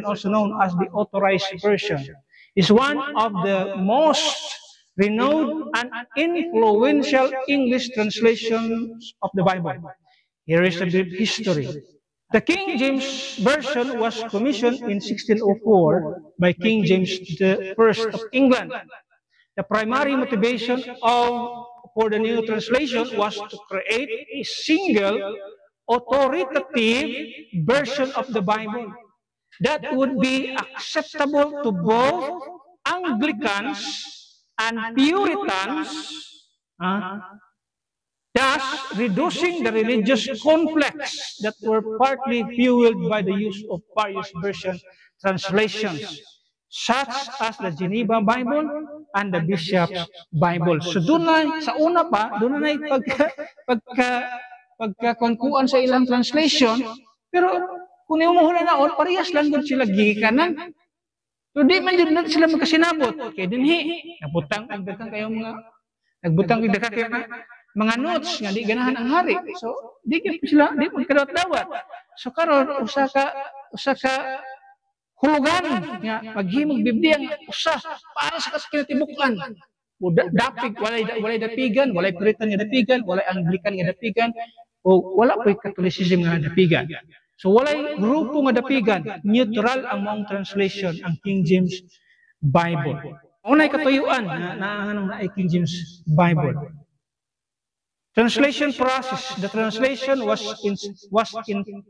also known as the Authorized Version, is one of the most renowned and influential English translations of the Bible. Here is a brief history. The King James Version was commissioned in 1604 by King James I of England. The primary motivation for the new translation was to create a single authoritative version of the Bible that would be acceptable to both Anglicans and Puritans, thus reducing the religious conflicts that were partly fueled by the use of various version translations, such as the Geneva Bible and the Bishop's Bible. So doon na, sa una pa, doon na pagkakonkuan sa ilang translation, pero kung iumuhula na, parehas lang doon sila gikanan. So di man jud na sila magkasinabot kay dinhi nagbutang og daghang kayo mga notes nga di ganahan ang hari. So di gyud sila di magkadawat-dawat. So karon usa ka hulugan nga paghimog Biblia nga usa para sa kinatibuk-an. Dapig walay dapigan, walay Puritan nga dapigan, walay Anglican nga dapigan, o wala po'y Catholicism nga dapigan. So walay grupo nga dapigan, neutral ang mong translation ang King James Bible. Unay katuyuan na King James Bible. Translation process. The translation was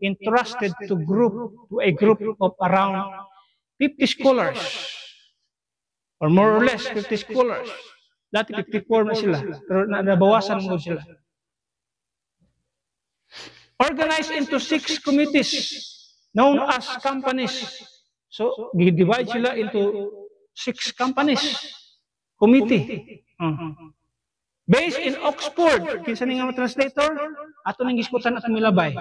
entrusted to a group of around 50 scholars, or more or less 50 scholars. Dati 54 na sila, pero nabawasan mo sila. Organized into 6 committees known as companies. So, divide sila into 6 companies. Committee. Based in Oxford. Kinsa ni nga translator? Ato nang giskutan at milabay.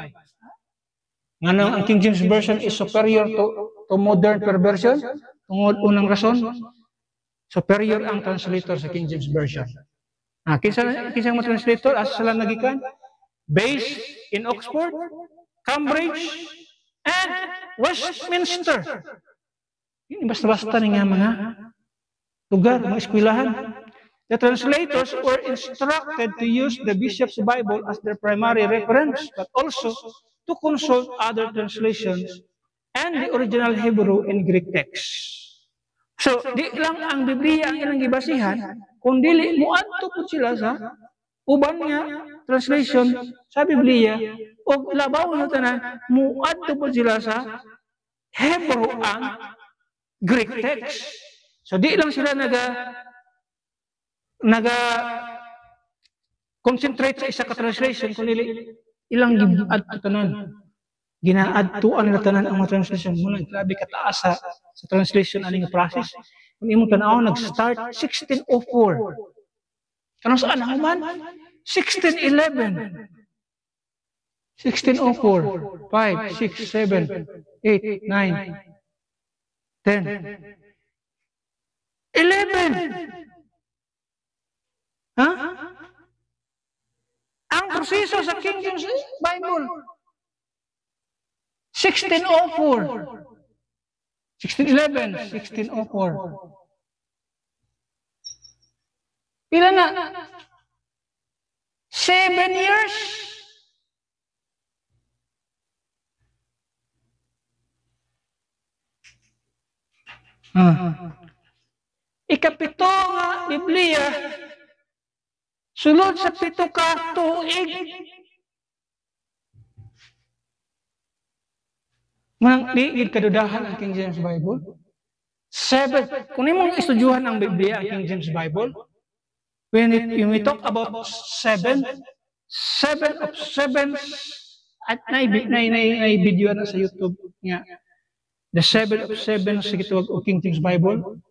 Nga ang King James Version is superior to modern perversion. Tungod unang rason, superior ang translator sa King James Version. Kinsa nga translator? Asa sila nagikan? Based in Oxford, Cambridge, and Westminster. Hindi basta-basta nga mga lugar, mga eskwelahan. The translators were instructed to use the Bishop's Bible as their primary reference, but also to consult other translations and the original Hebrew and Greek texts. So, di lang ang Biblia ang ilang gibasihan, kundi muadto po sila sa uban nga translation sa Biblia o labaw na tanan muadto po sila sa Hebrew ang Greek text. So di lang sila concentrate sa isa ka translation kundi ilang giadto tanan. Ginaadtuan nila tanan ang mga translation mo grabe kataas sa translation aning process. Kung imong tan-aw nag-start 1604. Kanang saan human? 1611. 1604, 5, 6, 7, 8, 9, 10, 11. Ha? Ang proseso sa King James Bible, 1604. 1611, 1604. Pila na? 7 years? Ikapito nga Biblia, sulod sa 7 ka tuig. Manang di kadudahan ang King James Bible. 7. Kung imong estudyuhan ang Biblia, ang King James Bible, when we talk about 7 of 7, at na-video na sa YouTube nga, the 7 of 7 sa gitawag o King James Bible,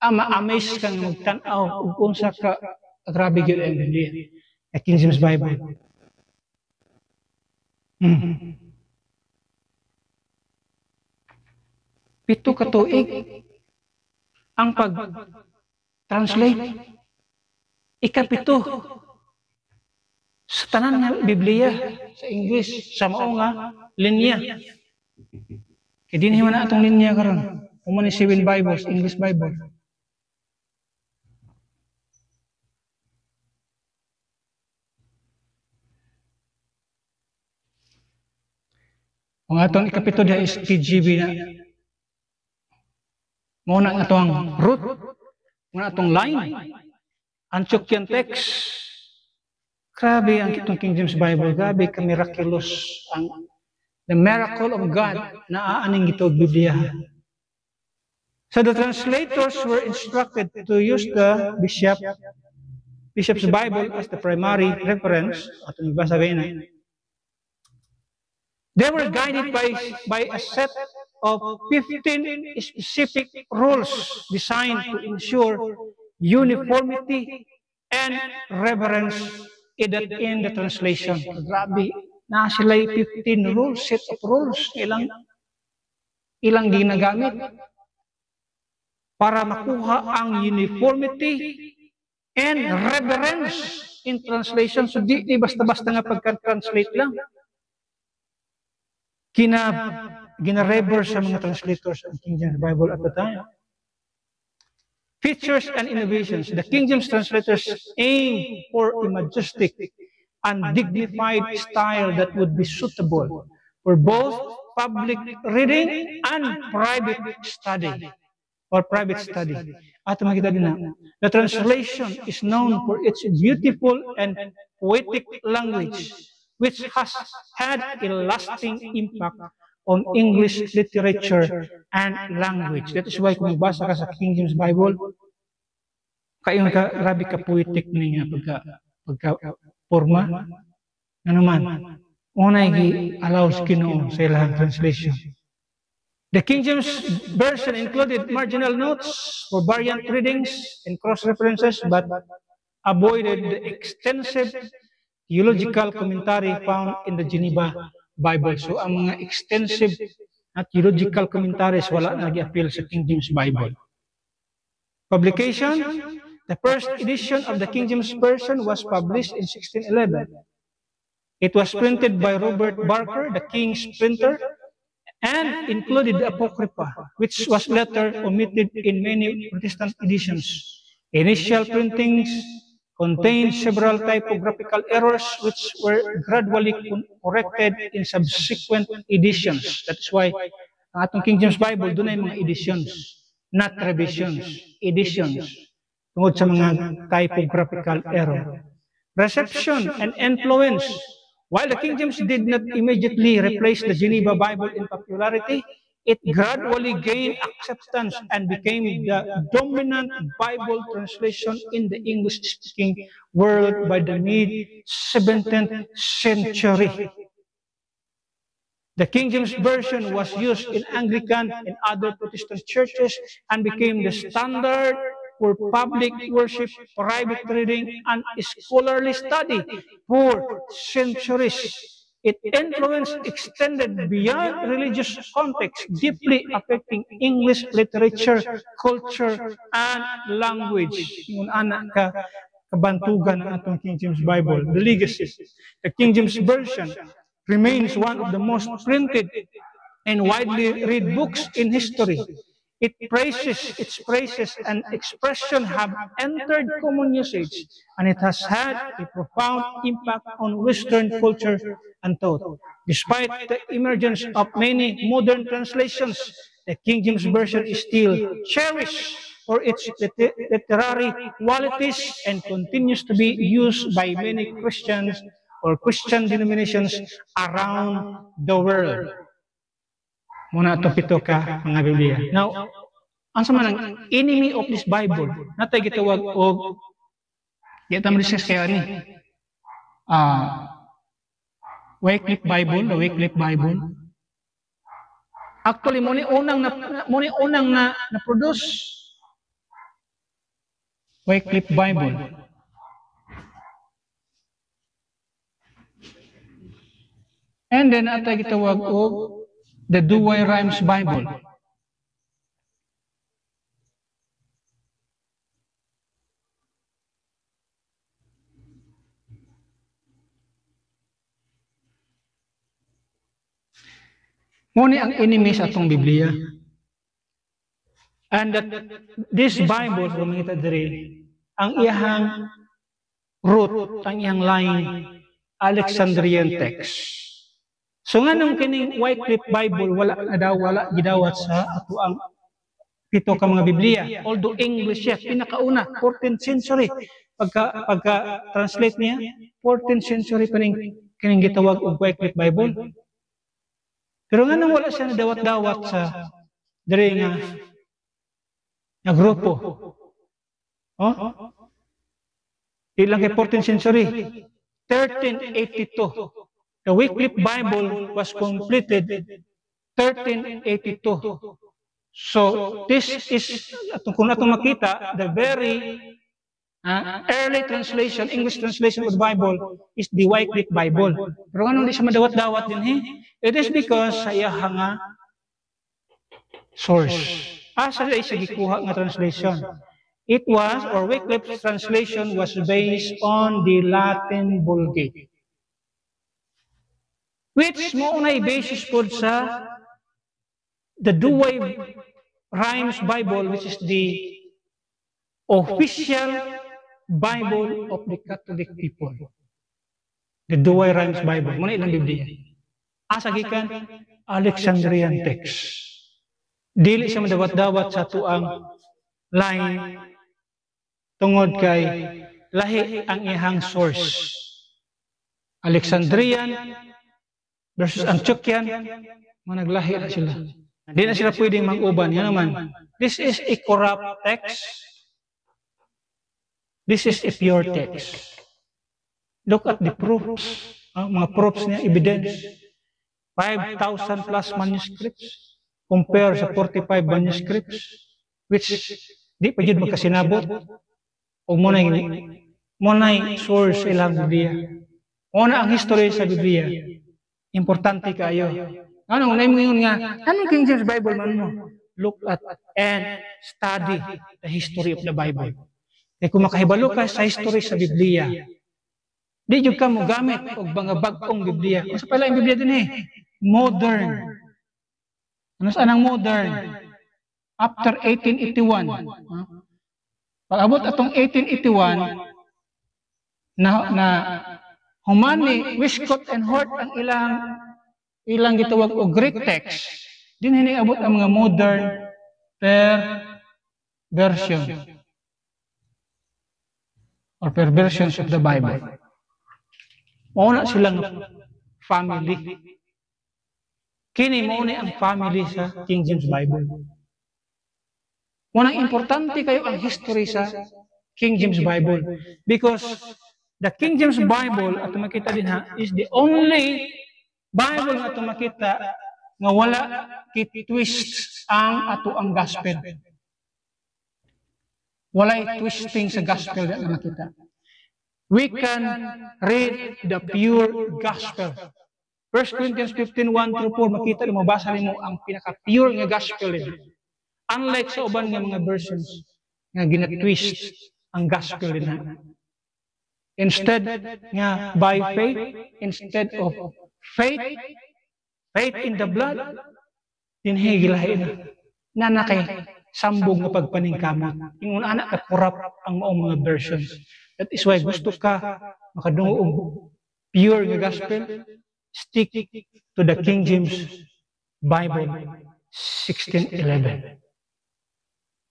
ma-amaze kang magtanaw kung unsa ka grabe gyud ang Biblia, ang King James Bible. Pito ka tuig ang pag-translate. Ikapito sa tanan nga Biblia sa English sa mao nga linya. Kay dinhi man atong linya karon. Human 7 Bibles, English Bible. Ang atong ikapito dia is KJV na. Mao na atong root, mao atong line. Antiochian text. Grabe ang kitong King James Bible, grabe ka miraculous ang the miracle of God na aaning ito Biblia. So the translators were instructed to use the Bishop's Bible as the primary reference. Atong ibasa gayna. They were guided by a set of 15 specific rules designed to ensure uniformity and reverence in the translation. Grabe, na sila 15 rules, set of rules, ilang ginagamit. para makuha ang uniformity and reverence in translation. So di basta-basta nga pagka-translate lang. Gina-rever sa mga translators ang King James Bible at the time. Features and innovations. The King James translators aim for a majestic and dignified style that would be suitable for both public reading and private study. At makita din na, the translation is known for its beautiful and poetic language, which has had a lasting impact on English literature and language. That is why kung magbasa ka sa King James Bible, kayo ka, grabe ka poetic niya pagka-forma. Ano man, unay allows Ginoo sa ilang translation. The King James Version included marginal notes for variant readings and cross-references, but avoided the extensive theological commentary found in the Geneva Bible. So, ang mga extensive at theological commentaries wala na nag-appeal sa King James Bible. Publication. The first edition of the King James Version was published in 1611. It was printed by Robert Barker, the King's printer, and included the Apocrypha, which was later omitted in many Protestant editions. Initial printings contained several typographical errors which were gradually corrected in subsequent editions. That is why ang atong King James Bible, doon ay mga editions, not revisions, editions, tungod sa mga typographical error. Reception and influence. While the King James did not immediately replace the Geneva Bible in popularity, it gradually gained acceptance and became the dominant Bible translation in the English-speaking world by the mid-17th century. The King James Version was used in Anglican and other Protestant churches and became the standard for public worship, private reading, and scholarly study for centuries. Its influence extended beyond religious context, deeply affecting English literature, culture, and language. Yung anak ka, kabantugan ng atong King James Bible, the legacy. The King James Version remains one of the most printed and widely read books in history. Its praises and expression have entered common usage, and it has had a profound impact on Western culture and thought. Despite the emergence of many modern translations, the King James Version is still cherished for its literary qualities and continues to be used by many Christians or Christian denominations around the world. Muna ito pito ka mga Biblia. Now, ang sama ng enemy of this Bible, natay gitawag o gitang research kaya ni Wycliffe Bible, the Wycliffe Bible. Actually, muna unang na produce Wycliffe Bible. And then atay gitawag o the Douay-Rheims Bible. Muni ang enemy sa atong Biblia. And that this Bible, kung makita diri, ang iyang root, ang iyang line, Alexandrian text. So nga nung kining Wycliffe Bible, wala gidawat sa ato ang pito ka mga Biblia. Although English siya, pinakauna, 14th century. Pagka-translate niya, 14th century pa kining gitawag og Wycliffe Bible. Pero nga nung wala siya nadawat-dawat sa diri nga grupo. Ilang kay 14th century, 1382. The Wycliffe Bible was completed 1382. So this is, kung natong makita, the very early translation, English translation of the Bible is the Wycliffe Bible. Pero ano, hindi siya madawat-dawat din. It is because sa iyang source. Asa ay siya gikuha nga translation. It was, or Wycliffe's translation was based on the Latin Vulgate, which mo unay basis po sa the Douay Rhymes Bible, which is the official Bible of the Catholic people. The Douay Rhymes Bible. Muna ilang Biblia. Asa gikan Alexandrian text. Dili siya madawat-dawat sa tuang line tungod kay lahi ang ihang source. Alexandrian versus Antiochian, managlahi na sila. Hindi na sila pwedeng mag-uban. Yan naman. This is a corrupt text. This is a pure text. Look at the proofs. Mga proofs niya, evidence. 5,000 plus manuscripts. Compare sa 45 manuscripts. Which di pa yun magkasinabot. O muna'y source ilang Biblia. Una ang history sa Biblia. Importante kayo. Anong mo yun nga? Anong King James Bible man mo? Look at and study the history of the Bible. Kaya kung makahibalo ka sa history sa Biblia, di yung ka mo gamit o mga bagong Biblia. Kasi pala yung Biblia din modern. Ano saan ang modern? After 1881. Pag-abot atong 1881, na humani, Wishcott and Hort ang ilang gitawag o Greek text, din hiniabot ang mga modern version or versions of the Bible. Mauna silang family. Kini mauna ang family sa King James Bible. Unang importante kayo ang history sa King James Bible because the King James Bible at makita din is the only Bible nga makita nga wala kit-twist ang ato ang gospel. Walay twisting sa gospel na makita. We can read the pure gospel. 1 Corinthians 15:1-4 makita mo, mabasa mo ang pinaka-pure nga gospel nila. Unlike sa uban nga mga versions nga gina-twist ang gospel nila. Instead nga by faith, instead of faith in the blood, dinhigilahin na nakay sambog nga pagpaningkamot. Yung anak ka corrupt ang maong mga versions. That is why gusto ka makadungo og pure nga gospel, stick to the King James Bible 1611.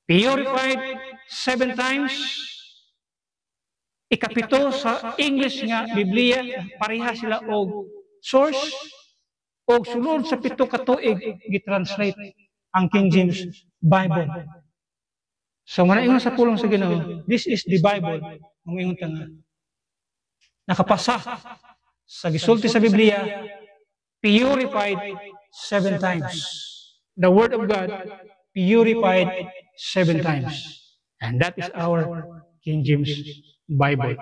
Purified 7 times. Ikapito sa English nga Biblia, pareha sila og source o sulod sa 7 ka tuig gitranslate ang King James Bible. So manaingon sa pulong sa Ginoo, this is the Bible. Mangingon ta nga nakapasa sa gisulti sa Biblia, purified 7 times. The Word of God purified 7 times. And that is our King James Bible.